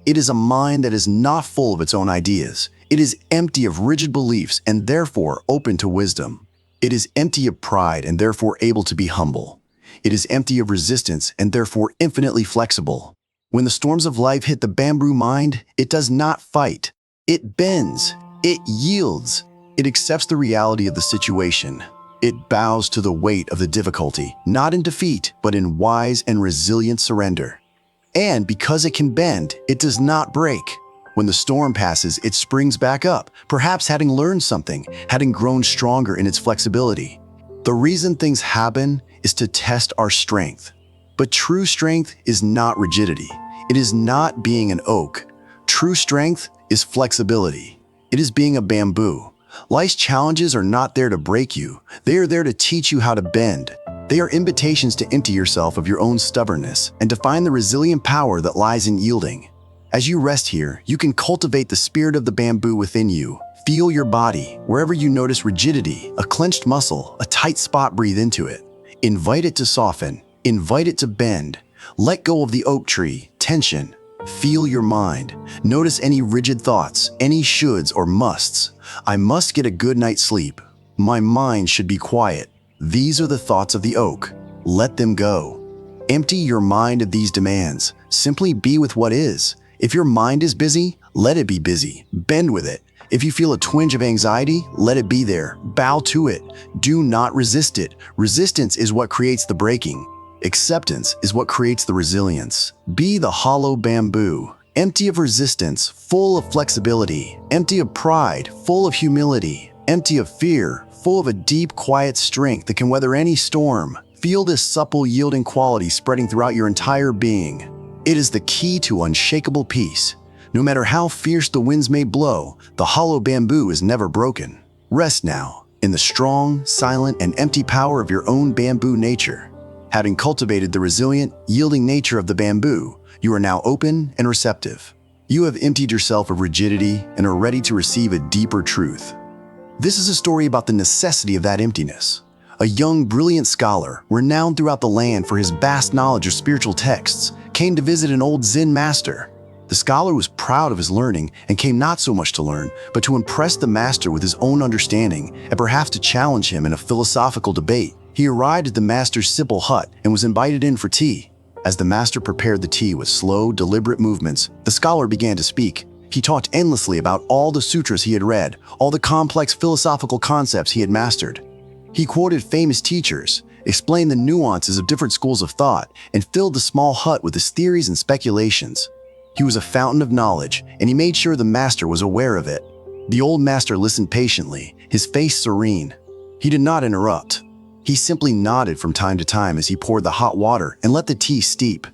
It is a mind that is not full of its own ideas. It is empty of rigid beliefs and therefore open to wisdom. It is empty of pride and therefore able to be humble. It is empty of resistance and therefore infinitely flexible. When the storms of life hit the bamboo mind, it does not fight. It bends. It yields. It accepts the reality of the situation. It bows to the weight of the difficulty, not in defeat, but in wise and resilient surrender. And because it can bend, it does not break. When the storm passes, it springs back up, perhaps having learned something, having grown stronger in its flexibility. The reason things happen is to test our strength. But true strength is not rigidity. It is not being an oak. True strength is flexibility. It is being a bamboo. Life's challenges are not there to break you. They are there to teach you how to bend. They are invitations to empty yourself of your own stubbornness and to find the resilient power that lies in yielding. As you rest here, you can cultivate the spirit of the bamboo within you. Feel your body. Wherever you notice rigidity, a clenched muscle, a tight spot, breathe into it. Invite it to soften. Invite it to bend. Let go of the oak tree, tension. Feel your mind. Notice any rigid thoughts, any shoulds or musts. I must get a good night's sleep. My mind should be quiet. These are the thoughts of the oak. Let them go. Empty your mind of these demands. Simply be with what is. If your mind is busy, let it be busy. Bend with it. If you feel a twinge of anxiety, let it be there. Bow to it. Do not resist it. Resistance is what creates the breaking. Acceptance is what creates the resilience. Be the hollow bamboo, empty of resistance, full of flexibility, empty of pride, full of humility, empty of fear, full of a deep, quiet strength that can weather any storm. Feel this supple, yielding quality spreading throughout your entire being. It is the key to unshakable peace. No matter how fierce the winds may blow, the hollow bamboo is never broken. Rest now in the strong, silent, and empty power of your own bamboo nature. Having cultivated the resilient, yielding nature of the bamboo, you are now open and receptive. You have emptied yourself of rigidity and are ready to receive a deeper truth. This is a story about the necessity of that emptiness, a young, brilliant scholar, renowned throughout the land for his vast knowledge of spiritual texts, came to visit an old Zen master. The scholar was proud of his learning and came not so much to learn, but to impress the master with his own understanding and perhaps to challenge him in a philosophical debate. He arrived at the master's simple hut and was invited in for tea. As the master prepared the tea with slow, deliberate movements, the scholar began to speak. He talked endlessly about all the sutras he had read, all the complex philosophical concepts he had mastered. He quoted famous teachers, explained the nuances of different schools of thought, and filled the small hut with his theories and speculations. He was a fountain of knowledge, and he made sure the master was aware of it. The old master listened patiently, his face serene. He did not interrupt. He simply nodded from time to time as he poured the hot water and let the tea steep.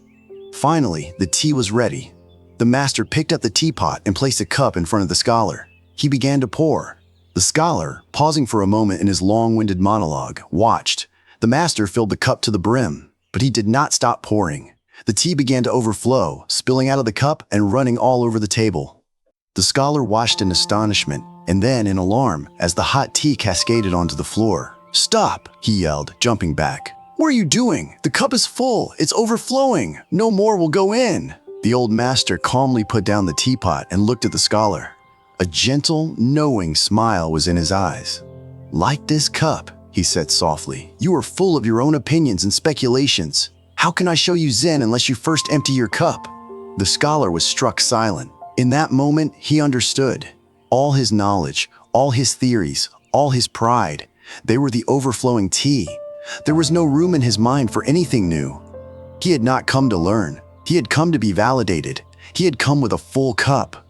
Finally, the tea was ready. The master picked up the teapot and placed a cup in front of the scholar. He began to pour. The scholar, pausing for a moment in his long-winded monologue, watched. The master filled the cup to the brim, but he did not stop pouring. The tea began to overflow, spilling out of the cup and running all over the table. The scholar watched in astonishment and then in alarm as the hot tea cascaded onto the floor. "Stop!" he yelled, jumping back. "What are you doing? The cup is full. It's overflowing. No more will go in." The old master calmly put down the teapot and looked at the scholar. A gentle, knowing smile was in his eyes. "Like this cup," he said softly, "you are full of your own opinions and speculations. How can I show you Zen unless you first empty your cup?" The scholar was struck silent. In that moment, he understood. All his knowledge, all his theories, all his pride, they were the overflowing tea. There was no room in his mind for anything new. He had not come to learn. He had come to be validated. He had come with a full cup.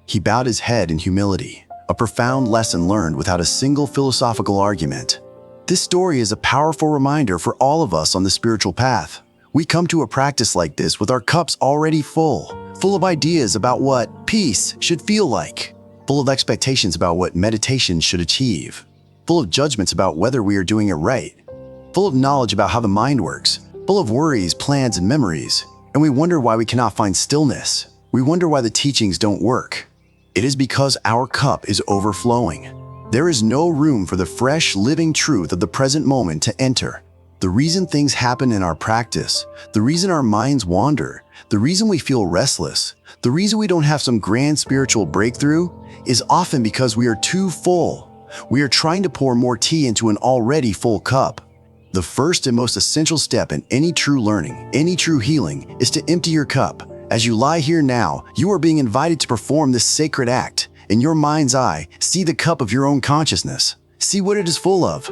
He bowed his head in humility, a profound lesson learned without a single philosophical argument. This story is a powerful reminder for all of us on the spiritual path. We come to a practice like this with our cups already full of ideas about what peace should feel like, full of expectations about what meditation should achieve, full of judgments about whether we are doing it right, full of knowledge about how the mind works, full of worries, plans, and memories. And we wonder why we cannot find stillness. We wonder why the teachings don't work. It is because our cup is overflowing. There is no room for the fresh, living truth of the present moment to enter. The reason things happen in our practice, the reason our minds wander, the reason we feel restless, the reason we don't have some grand spiritual breakthrough is often because we are too full. We are trying to pour more tea into an already full cup. The first and most essential step in any true learning, any true healing, is to empty your cup. As you lie here now, you are being invited to perform this sacred act. In your mind's eye, see the cup of your own consciousness. See what it is full of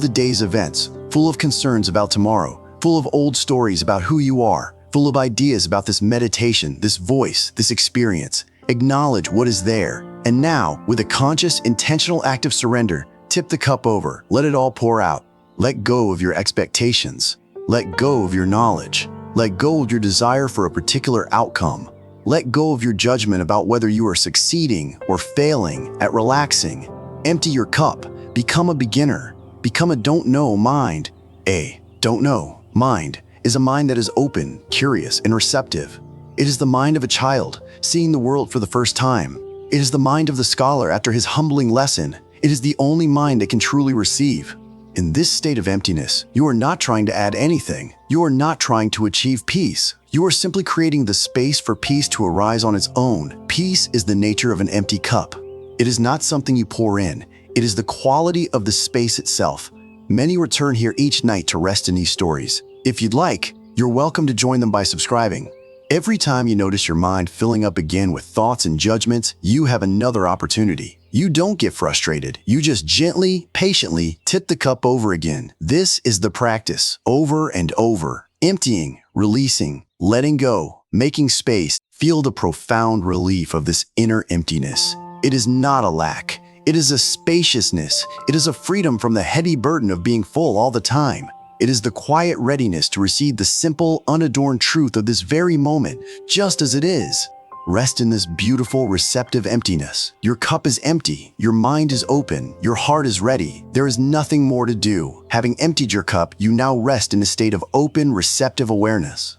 the day's events, full of concerns about tomorrow, full of old stories about who you are, full of ideas about this meditation, this voice, this experience. Acknowledge what is there. And now, with a conscious, intentional act of surrender, tip the cup over, let it all pour out. Let go of your expectations. Let go of your knowledge. Let go of your desire for a particular outcome. Let go of your judgment about whether you are succeeding or failing at relaxing. Empty your cup. Become a beginner. Become a don't know mind. A don't know mind is a mind that is open, curious, and receptive. It is the mind of a child seeing the world for the first time. It is the mind of the scholar after his humbling lesson. It is the only mind that can truly receive. In this state of emptiness, you are not trying to add anything. You are not trying to achieve peace. You are simply creating the space for peace to arise on its own. Peace is the nature of an empty cup. It is not something you pour in. It is the quality of the space itself. Many return here each night to rest in these stories. If you'd like, you're welcome to join them by subscribing. Every time you notice your mind filling up again with thoughts and judgments, you have another opportunity. You don't get frustrated. You just gently, patiently tip the cup over again. This is the practice, over and over. Emptying, releasing, letting go, making space. Feel the profound relief of this inner emptiness. It is not a lack. It is a spaciousness. It is a freedom from the heavy burden of being full all the time. It is the quiet readiness to receive the simple, unadorned truth of this very moment, just as it is. Rest in this beautiful, receptive emptiness. Your cup is empty. Your mind is open. Your heart is ready. There is nothing more to do. Having emptied your cup, you now rest in a state of open, receptive awareness.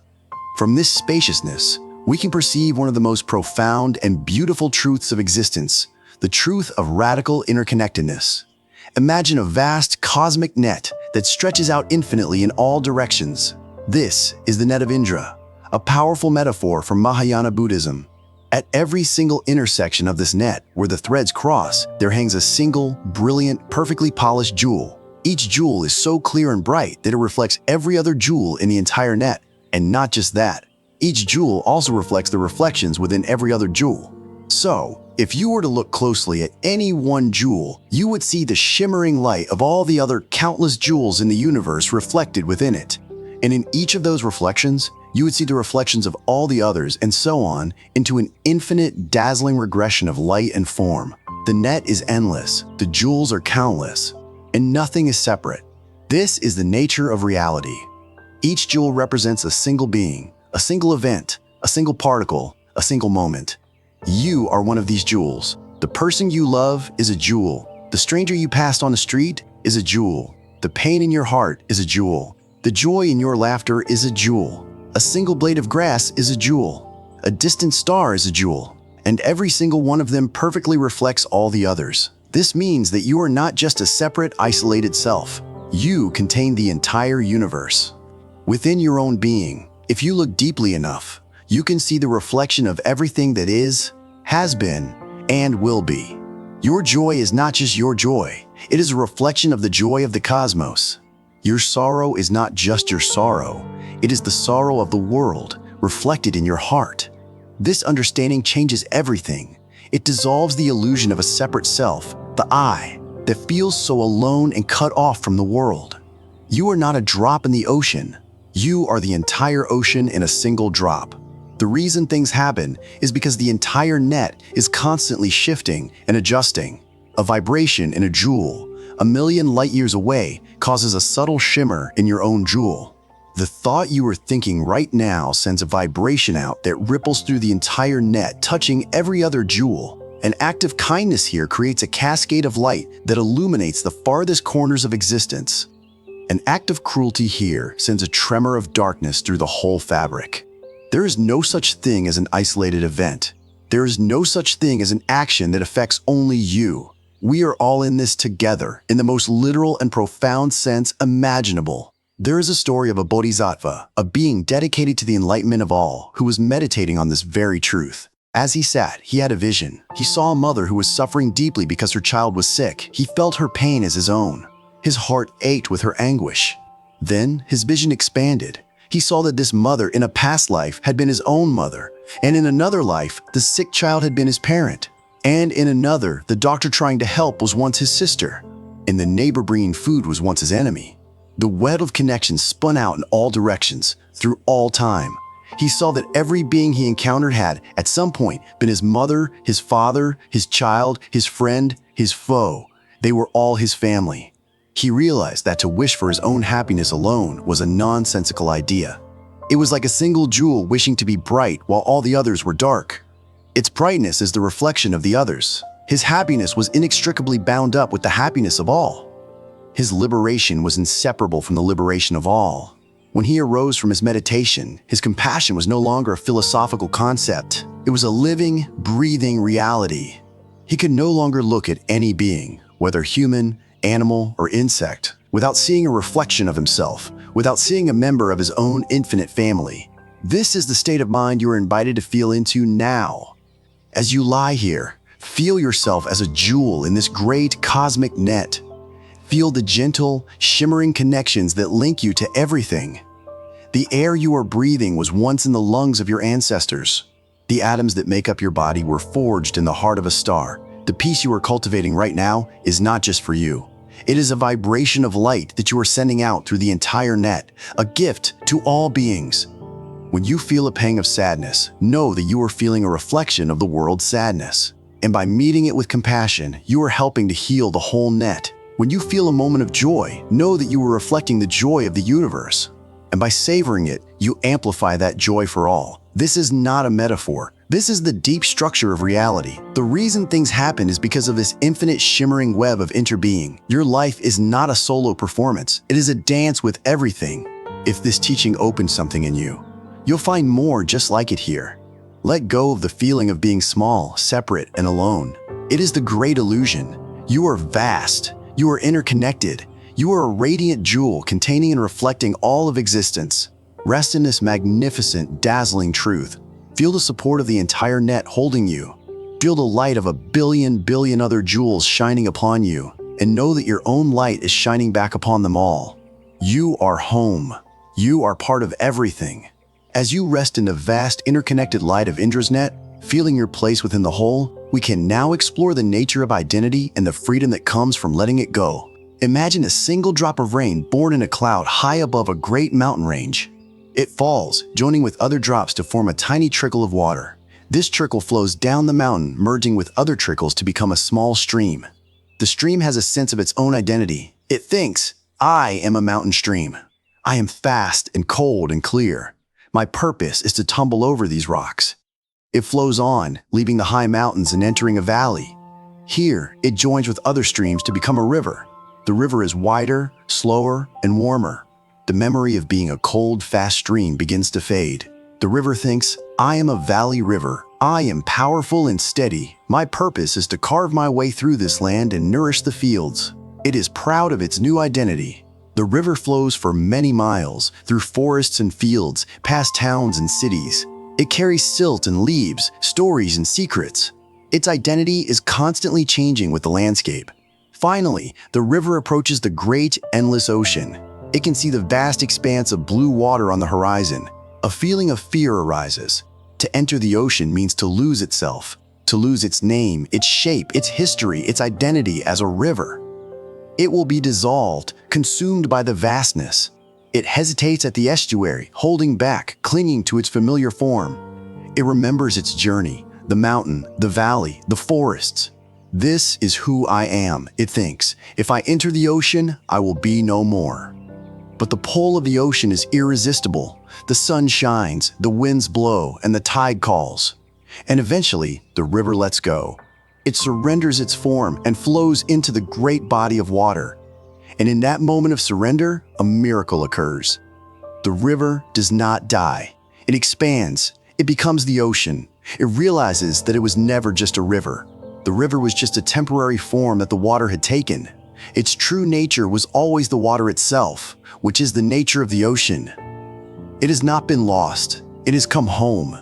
From this spaciousness, we can perceive one of the most profound and beautiful truths of existence, the truth of radical interconnectedness. Imagine a vast cosmic net that stretches out infinitely in all directions. This is the net of Indra, a powerful metaphor from Mahayana Buddhism. At every single intersection of this net, where the threads cross, there hangs a single, brilliant, perfectly polished jewel. Each jewel is so clear and bright that it reflects every other jewel in the entire net. And not just that, each jewel also reflects the reflections within every other jewel. So, if you were to look closely at any one jewel, you would see the shimmering light of all the other countless jewels in the universe reflected within it. And in each of those reflections, you would see the reflections of all the others, and so on, into an infinite, dazzling regression of light and form. The net is endless, the jewels are countless, and nothing is separate. This is the nature of reality. Each jewel represents a single being, a single event, a single particle, a single moment. You are one of these jewels. The person you love is a jewel. The stranger you passed on the street is a jewel. The pain in your heart is a jewel. The joy in your laughter is a jewel. A single blade of grass is a jewel. A distant star is a jewel. And every single one of them perfectly reflects all the others. This means that you are not just a separate, isolated self. You contain the entire universe. Within your own being, if you look deeply enough, you can see the reflection of everything that is, has been, and will be. Your joy is not just your joy. It is a reflection of the joy of the cosmos. Your sorrow is not just your sorrow. It is the sorrow of the world, reflected in your heart. This understanding changes everything. It dissolves the illusion of a separate self, the I, that feels so alone and cut off from the world. You are not a drop in the ocean. You are the entire ocean in a single drop. The reason things happen is because the entire net is constantly shifting and adjusting. A vibration in a jewel, a million light years away, causes a subtle shimmer in your own jewel. The thought you are thinking right now sends a vibration out that ripples through the entire net, touching every other jewel. An act of kindness here creates a cascade of light that illuminates the farthest corners of existence. An act of cruelty here sends a tremor of darkness through the whole fabric. There is no such thing as an isolated event. There is no such thing as an action that affects only you. We are all in this together, in the most literal and profound sense imaginable. There is a story of a bodhisattva, a being dedicated to the enlightenment of all, who was meditating on this very truth. As he sat, he had a vision. He saw a mother who was suffering deeply because her child was sick. He felt her pain as his own. His heart ached with her anguish. Then his vision expanded. He saw that this mother in a past life had been his own mother, and in another life, the sick child had been his parent. And in another, the doctor trying to help was once his sister, and the neighbor bringing food was once his enemy. The web of connections spun out in all directions, through all time. He saw that every being he encountered had, at some point, been his mother, his father, his child, his friend, his foe. They were all his family. He realized that to wish for his own happiness alone was a nonsensical idea. It was like a single jewel wishing to be bright while all the others were dark. Its brightness is the reflection of the others. His happiness was inextricably bound up with the happiness of all. His liberation was inseparable from the liberation of all. When he arose from his meditation, his compassion was no longer a philosophical concept. It was a living, breathing reality. He could no longer look at any being, whether human, animal, or insect, without seeing a reflection of himself, without seeing a member of his own infinite family. This is the state of mind you are invited to feel into now. As you lie here, feel yourself as a jewel in this great cosmic net. Feel the gentle, shimmering connections that link you to everything. The air you are breathing was once in the lungs of your ancestors. The atoms that make up your body were forged in the heart of a star. The peace you are cultivating right now is not just for you. It is a vibration of light that you are sending out through the entire net, a gift to all beings. When you feel a pang of sadness, know that you are feeling a reflection of the world's sadness. And by meeting it with compassion, you are helping to heal the whole net. When you feel a moment of joy, know that you are reflecting the joy of the universe. And by savoring it, you amplify that joy for all. This is not a metaphor. This is the deep structure of reality. The reason things happen is because of this infinite shimmering web of interbeing. Your life is not a solo performance. It is a dance with everything. If this teaching opens something in you, you'll find more just like it here. Let go of the feeling of being small, separate, and alone. It is the great illusion. You are vast. You are interconnected. You are a radiant jewel containing and reflecting all of existence. Rest in this magnificent, dazzling truth. Feel the support of the entire net holding you. Feel the light of a billion other jewels shining upon you, and know that your own light is shining back upon them all. You are home. You are part of everything. As you rest in the vast interconnected light of Indra's net, feeling your place within the whole, we can now explore the nature of identity and the freedom that comes from letting it go. Imagine a single drop of rain born in a cloud high above a great mountain range. It falls, joining with other drops to form a tiny trickle of water. This trickle flows down the mountain, merging with other trickles to become a small stream. The stream has a sense of its own identity. It thinks, I am a mountain stream. I am fast and cold and clear. My purpose is to tumble over these rocks. It flows on, leaving the high mountains and entering a valley. Here, it joins with other streams to become a river. The river is wider, slower, and warmer. The memory of being a cold, fast stream begins to fade. The river thinks, I am a valley river. I am powerful and steady. My purpose is to carve my way through this land and nourish the fields. It is proud of its new identity. The river flows for many miles, through forests and fields, past towns and cities. It carries silt and leaves, stories and secrets. Its identity is constantly changing with the landscape. Finally, the river approaches the great, endless ocean. It can see the vast expanse of blue water on the horizon. A feeling of fear arises. To enter the ocean means to lose itself, to lose its name, its shape, its history, its identity as a river. It will be dissolved, consumed by the vastness. It hesitates at the estuary, holding back, clinging to its familiar form. It remembers its journey, the mountain, the valley, the forests. This is who I am, it thinks. If I enter the ocean, I will be no more. But the pull of the ocean is irresistible. The sun shines, the winds blow, and the tide calls. And eventually, the river lets go. It surrenders its form and flows into the great body of water. And in that moment of surrender, a miracle occurs. The river does not die. It expands. It becomes the ocean. It realizes that it was never just a river. The river was just a temporary form that the water had taken. Its true nature was always the water itself, which is the nature of the ocean. It has not been lost. It has come home.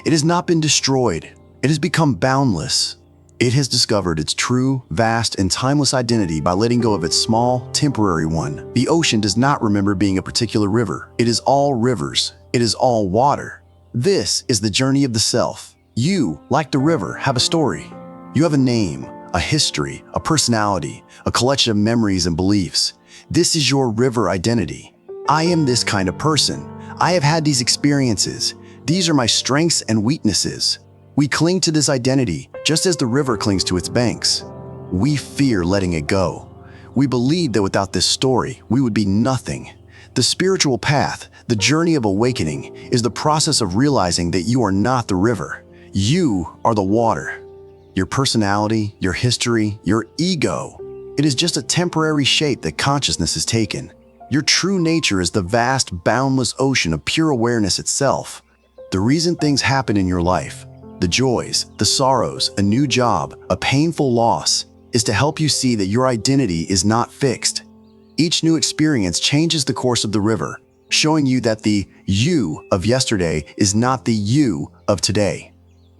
It has not been destroyed. It has become boundless. It has discovered its true, vast, and timeless identity by letting go of its small, temporary one. The ocean does not remember being a particular river. It is all rivers. It is all water. This is the journey of the self. You, like the river, have a story. You have a name, a history, a personality, a collection of memories and beliefs. This is your river identity. I am this kind of person. I have had these experiences. These are my strengths and weaknesses. We cling to this identity just as the river clings to its banks. We fear letting it go. We believe that without this story, we would be nothing. The spiritual path, the journey of awakening, is the process of realizing that you are not the river. You are the water. Your personality, your history, your ego. It is just a temporary shape that consciousness has taken. Your true nature is the vast, boundless ocean of pure awareness itself. The reason things happen in your life, the joys, the sorrows, a new job, a painful loss, is to help you see that your identity is not fixed. Each new experience changes the course of the river, showing you that the you of yesterday is not the you of today.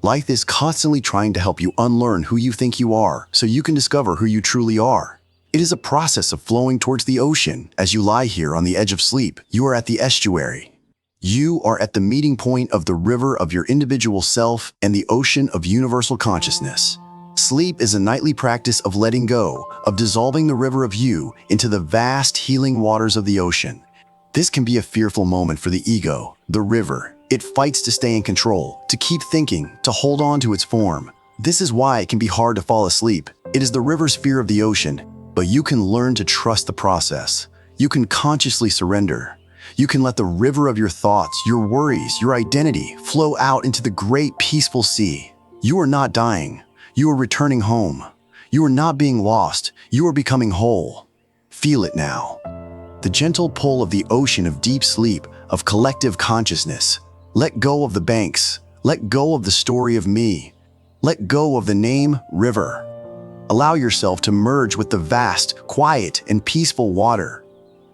Life is constantly trying to help you unlearn who you think you are so you can discover who you truly are. It is a process of flowing towards the ocean. As you lie here on the edge of sleep, you are at the estuary. You are at the meeting point of the river of your individual self and the ocean of universal consciousness. Sleep is a nightly practice of letting go, of dissolving the river of you into the vast healing waters of the ocean. This can be a fearful moment for the ego, the river. It fights to stay in control, to keep thinking, to hold on to its form. This is why it can be hard to fall asleep. It is the river's fear of the ocean, but you can learn to trust the process. You can consciously surrender. You can let the river of your thoughts, your worries, your identity flow out into the great peaceful sea. You are not dying. You are returning home. You are not being lost. You are becoming whole. Feel it now. The gentle pull of the ocean of deep sleep, of collective consciousness. Let go of the banks. Let go of the story of me. Let go of the name river. Allow yourself to merge with the vast, quiet, and peaceful water.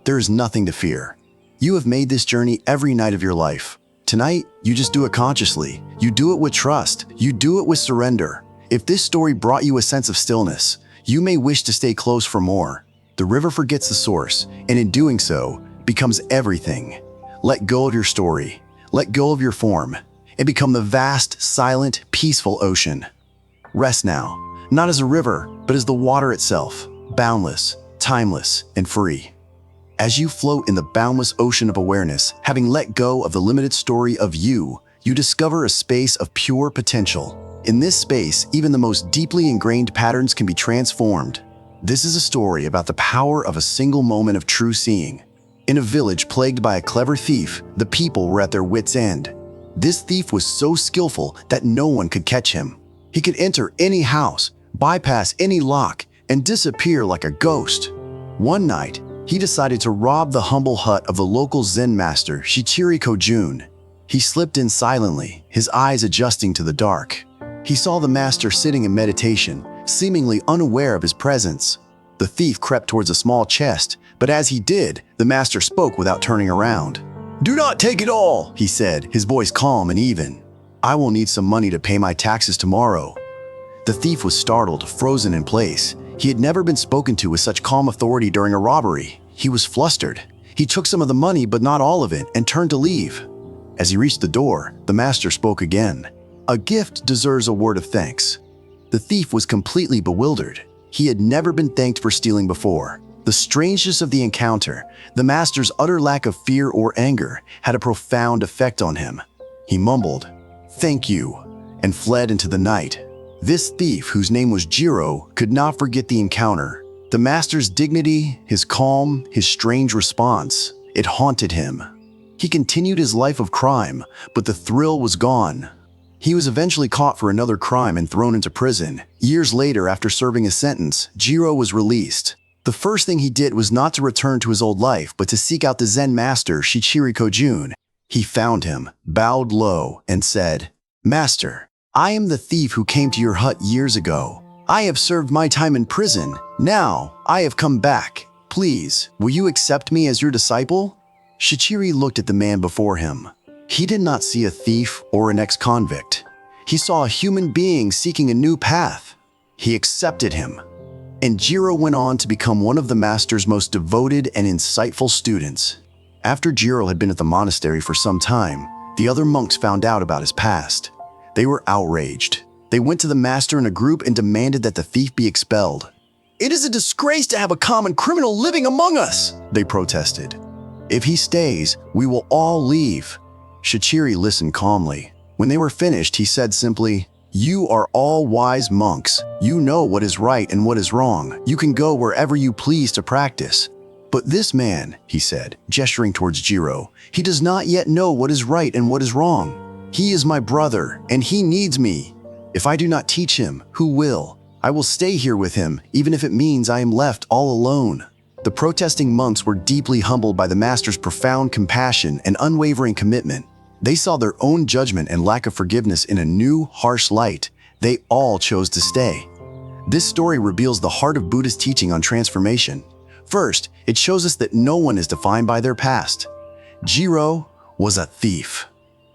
There is nothing to fear. You have made this journey every night of your life. Tonight, you just do it consciously. You do it with trust. You do it with surrender. If this story brought you a sense of stillness, you may wish to stay close for more. The river forgets the source, and in doing so, becomes everything. Let go of your story. Let go of your form, and become the vast, silent, peaceful ocean. Rest now, not as a river, but as the water itself, boundless, timeless, and free. As you float in the boundless ocean of awareness, having let go of the limited story of you, you discover a space of pure potential. In this space, even the most deeply ingrained patterns can be transformed. This is a story about the power of a single moment of true seeing. In a village plagued by a clever thief, the people were at their wits' end. This thief was so skillful that no one could catch him. He could enter any house, bypass any lock, and disappear like a ghost. One night, he decided to rob the humble hut of the local Zen master, Shichiri Kojun. He slipped in silently, his eyes adjusting to the dark. He saw the master sitting in meditation, seemingly unaware of his presence. The thief crept towards a small chest, but as he did, the master spoke without turning around. "Do not take it all," he said, his voice calm and even. "I will need some money to pay my taxes tomorrow." The thief was startled, frozen in place. He had never been spoken to with such calm authority during a robbery. He was flustered. He took some of the money, but not all of it, and turned to leave. As he reached the door, the master spoke again. "A gift deserves a word of thanks." The thief was completely bewildered. He had never been thanked for stealing before. The strangeness of the encounter, the master's utter lack of fear or anger, had a profound effect on him. He mumbled, "Thank you," and fled into the night. This thief, whose name was Jiro, could not forget the encounter. The master's dignity, his calm, his strange response, it haunted him. He continued his life of crime, but the thrill was gone. He was eventually caught for another crime and thrown into prison. Years later, after serving his sentence, Jiro was released. The first thing he did was not to return to his old life, but to seek out the Zen master, Shichiri Kojun. He found him, bowed low, and said, "Master, I am the thief who came to your hut years ago. I have served my time in prison. Now, I have come back. Please, will you accept me as your disciple?" Shichiri looked at the man before him. He did not see a thief or an ex-convict. He saw a human being seeking a new path. He accepted him. And Jiro went on to become one of the master's most devoted and insightful students. After Jiro had been at the monastery for some time, the other monks found out about his past. They were outraged. They went to the master in a group and demanded that the thief be expelled. "It is a disgrace to have a common criminal living among us," they protested. "If he stays, we will all leave." Shichiri listened calmly. When they were finished, he said simply, "You are all wise monks. You know what is right and what is wrong. You can go wherever you please to practice. But this man," he said, gesturing towards Jiro, "he does not yet know what is right and what is wrong. He is my brother, and he needs me. If I do not teach him, who will? I will stay here with him, even if it means I am left all alone." The protesting monks were deeply humbled by the master's profound compassion and unwavering commitment. They saw their own judgment and lack of forgiveness in a new, harsh light. They all chose to stay. This story reveals the heart of Buddhist teaching on transformation. First, it shows us that no one is defined by their past. Jiro was a thief.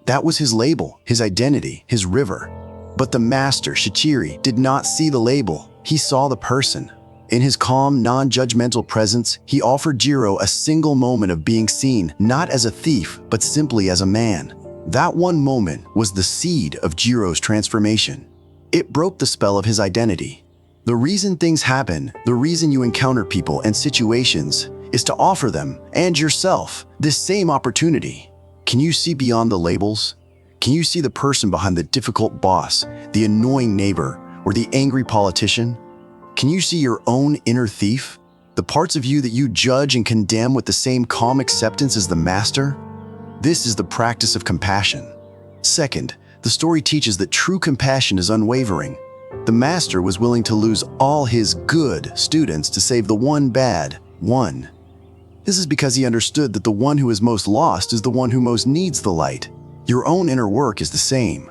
That was his label, his identity, his river. But the master, Shichiri, did not see the label. He saw the person. In his calm, non-judgmental presence, he offered Jiro a single moment of being seen, not as a thief, but simply as a man. That one moment was the seed of Jiro's transformation. It broke the spell of his identity. The reason things happen, the reason you encounter people and situations, is to offer them, and yourself, this same opportunity. Can you see beyond the labels? Can you see the person behind the difficult boss, the annoying neighbor, or the angry politician? Can you see your own inner thief? The parts of you that you judge and condemn with the same calm acceptance as the master? This is the practice of compassion. Second, the story teaches that true compassion is unwavering. The master was willing to lose all his good students to save the one bad one. This is because he understood that the one who is most lost is the one who most needs the light. Your own inner work is the same.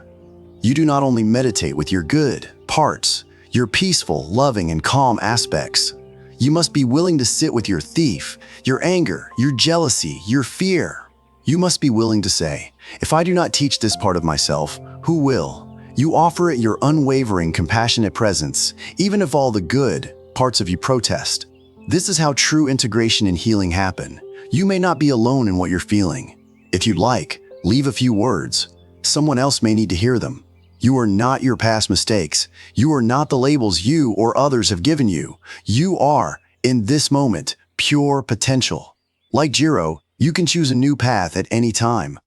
You do not only meditate with your good parts, your peaceful, loving, and calm aspects. You must be willing to sit with your thief, your anger, your jealousy, your fear. You must be willing to say, if I do not teach this part of myself, who will? You offer it your unwavering, compassionate presence, even if all the good parts of you protest. This is how true integration and healing happen. You may not be alone in what you're feeling. If you'd like, leave a few words. Someone else may need to hear them. You are not your past mistakes. You are not the labels you or others have given you. You are, in this moment, pure potential. Like Jiro, you can choose a new path at any time.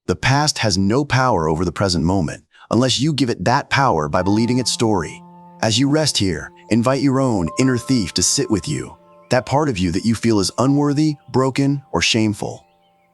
The past has no power over the present moment, unless you give it that power by believing its story. As you rest here, invite your own inner thief to sit with you, that part of you that you feel is unworthy, broken, or shameful.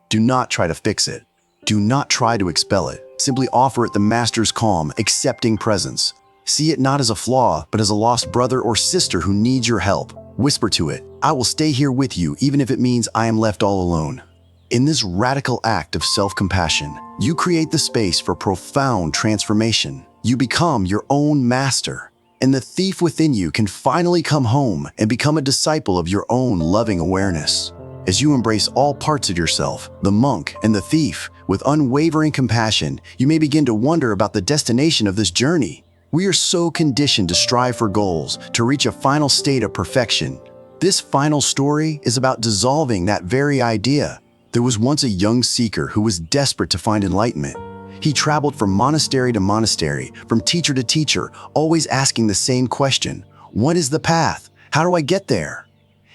Do not try to fix it. Do not try to expel it. Simply offer it the Master's calm, accepting presence. See it not as a flaw, but as a lost brother or sister who needs your help. Whisper to it, I will stay here with you even if it means I am left all alone. In this radical act of self-compassion, you create the space for profound transformation. You become your own master, and the thief within you can finally come home and become a disciple of your own loving awareness. As you embrace all parts of yourself, the monk and the thief, with unwavering compassion, you may begin to wonder about the destination of this journey. We are so conditioned to strive for goals, to reach a final state of perfection. This final story is about dissolving that very idea. There was once a young seeker who was desperate to find enlightenment. He traveled from monastery to monastery, from teacher to teacher, always asking the same question: what is the path? How do I get there?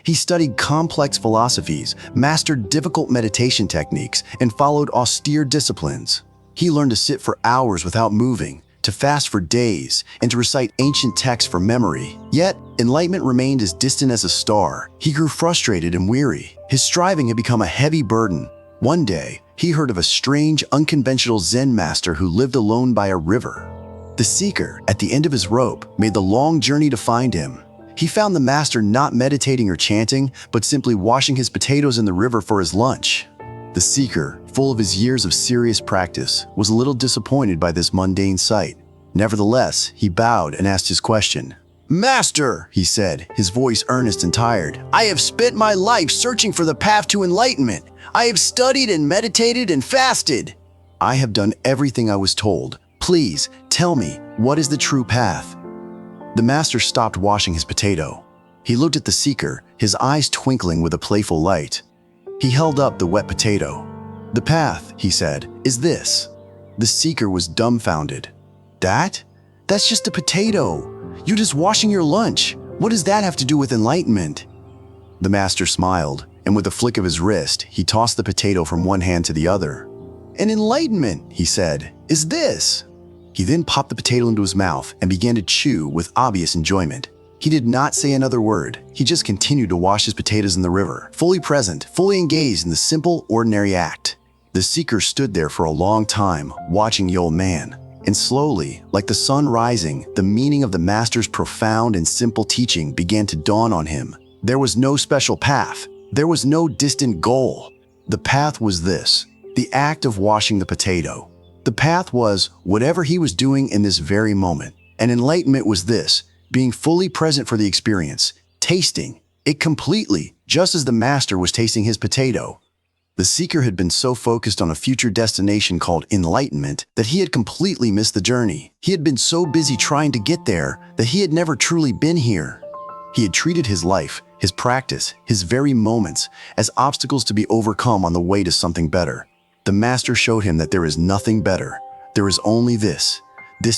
He studied complex philosophies, mastered difficult meditation techniques, and followed austere disciplines. He learned to sit for hours without moving, to fast for days, and to recite ancient texts from memory. Yet, enlightenment remained as distant as a star. He grew frustrated and weary. His striving had become a heavy burden. One day, he heard of a strange, unconventional Zen master who lived alone by a river. The seeker, at the end of his rope, made the long journey to find him. He found the master not meditating or chanting, but simply washing his potatoes in the river for his lunch. The seeker, full of his years of serious practice, was a little disappointed by this mundane sight. Nevertheless, he bowed and asked his question. "Master," he said, his voice earnest and tired, "I have spent my life searching for the path to enlightenment. I have studied and meditated and fasted. I have done everything I was told. Please, tell me, what is the true path?" The master stopped washing his potato. He looked at the seeker, his eyes twinkling with a playful light. He held up the wet potato. "The path," he said, "is this." The seeker was dumbfounded. That's just a potato. You're just washing your lunch. What does that have to do with enlightenment?" The master smiled, and with a flick of his wrist, he tossed the potato from one hand to the other. "An enlightenment," he said, "is this." He then popped the potato into his mouth and began to chew with obvious enjoyment. He did not say another word. He just continued to wash his potatoes in the river, fully present, fully engaged in the simple, ordinary act. The seeker stood there for a long time, watching the old man. And slowly, like the sun rising, the meaning of the master's profound and simple teaching began to dawn on him. There was no special path. There was no distant goal. The path was this: the act of washing the potato. The path was whatever he was doing in this very moment. And enlightenment was this: being fully present for the experience, tasting it completely, just as the master was tasting his potato. The seeker had been so focused on a future destination called enlightenment that he had completely missed the journey. He had been so busy trying to get there that he had never truly been here. He had treated his life, his practice, his very moments as obstacles to be overcome on the way to something better. The master showed him that there is nothing better. There is only this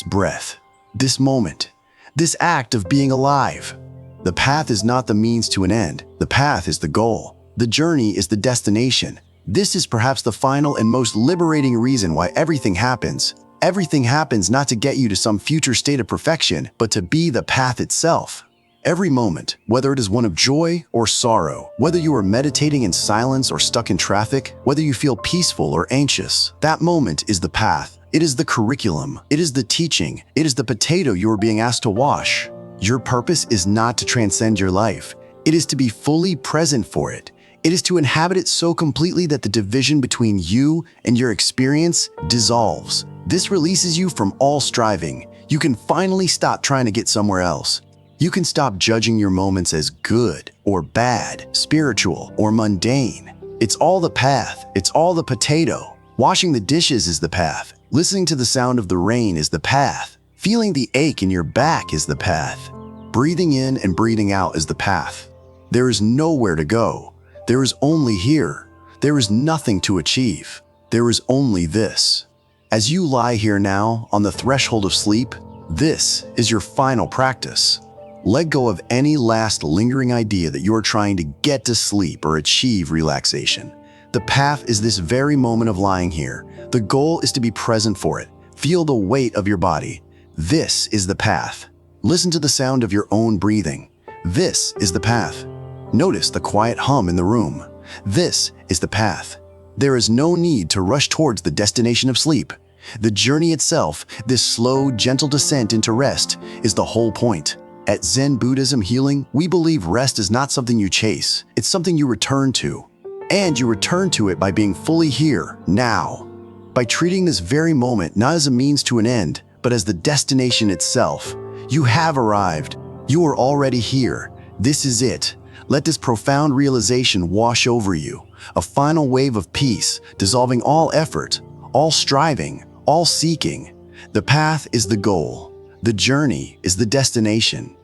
breath, this moment, this act of being alive. The path is not the means to an end. The path is the goal. The journey is the destination. This is perhaps the final and most liberating reason why everything happens. Everything happens not to get you to some future state of perfection, but to be the path itself. Every moment, whether it is one of joy or sorrow, whether you are meditating in silence or stuck in traffic, whether you feel peaceful or anxious, that moment is the path. It is the curriculum. It is the teaching. It is the potato you are being asked to wash. Your purpose is not to transcend your life. It is to be fully present for it. It is to inhabit it so completely that the division between you and your experience dissolves. This releases you from all striving. You can finally stop trying to get somewhere else. You can stop judging your moments as good or bad, spiritual or mundane. It's all the path. It's all the potato. Washing the dishes is the path. Listening to the sound of the rain is the path. Feeling the ache in your back is the path. Breathing in and breathing out is the path. There is nowhere to go. There is only here. There is nothing to achieve. There is only this. As you lie here now, on the threshold of sleep, this is your final practice. Let go of any last lingering idea that you are trying to get to sleep or achieve relaxation. The path is this very moment of lying here. The goal is to be present for it. Feel the weight of your body. This is the path. Listen to the sound of your own breathing. This is the path. Notice the quiet hum in the room. This is the path. There is no need to rush towards the destination of sleep. The journey itself, this slow, gentle descent into rest, is the whole point. At Zen Buddhism Healing, we believe rest is not something you chase. It's something you return to. And you return to it by being fully here, now. By treating this very moment not as a means to an end, but as the destination itself. You have arrived. You are already here. This is it. Let this profound realization wash over you. A final wave of peace, dissolving all effort, all striving, all seeking. The path is the goal. The journey is the destination.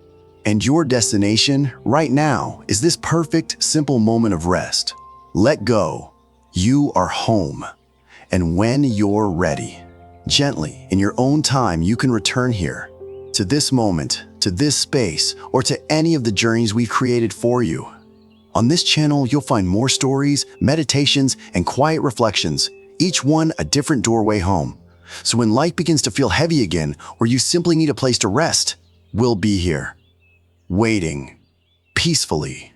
And your destination, right now, is this perfect, simple moment of rest. Let go. You are home. And when you're ready, gently, in your own time, you can return here, to this moment, to this space, or to any of the journeys we've created for you. On this channel, you'll find more stories, meditations, and quiet reflections, each one a different doorway home. So when life begins to feel heavy again, or you simply need a place to rest, we'll be here, waiting, peacefully.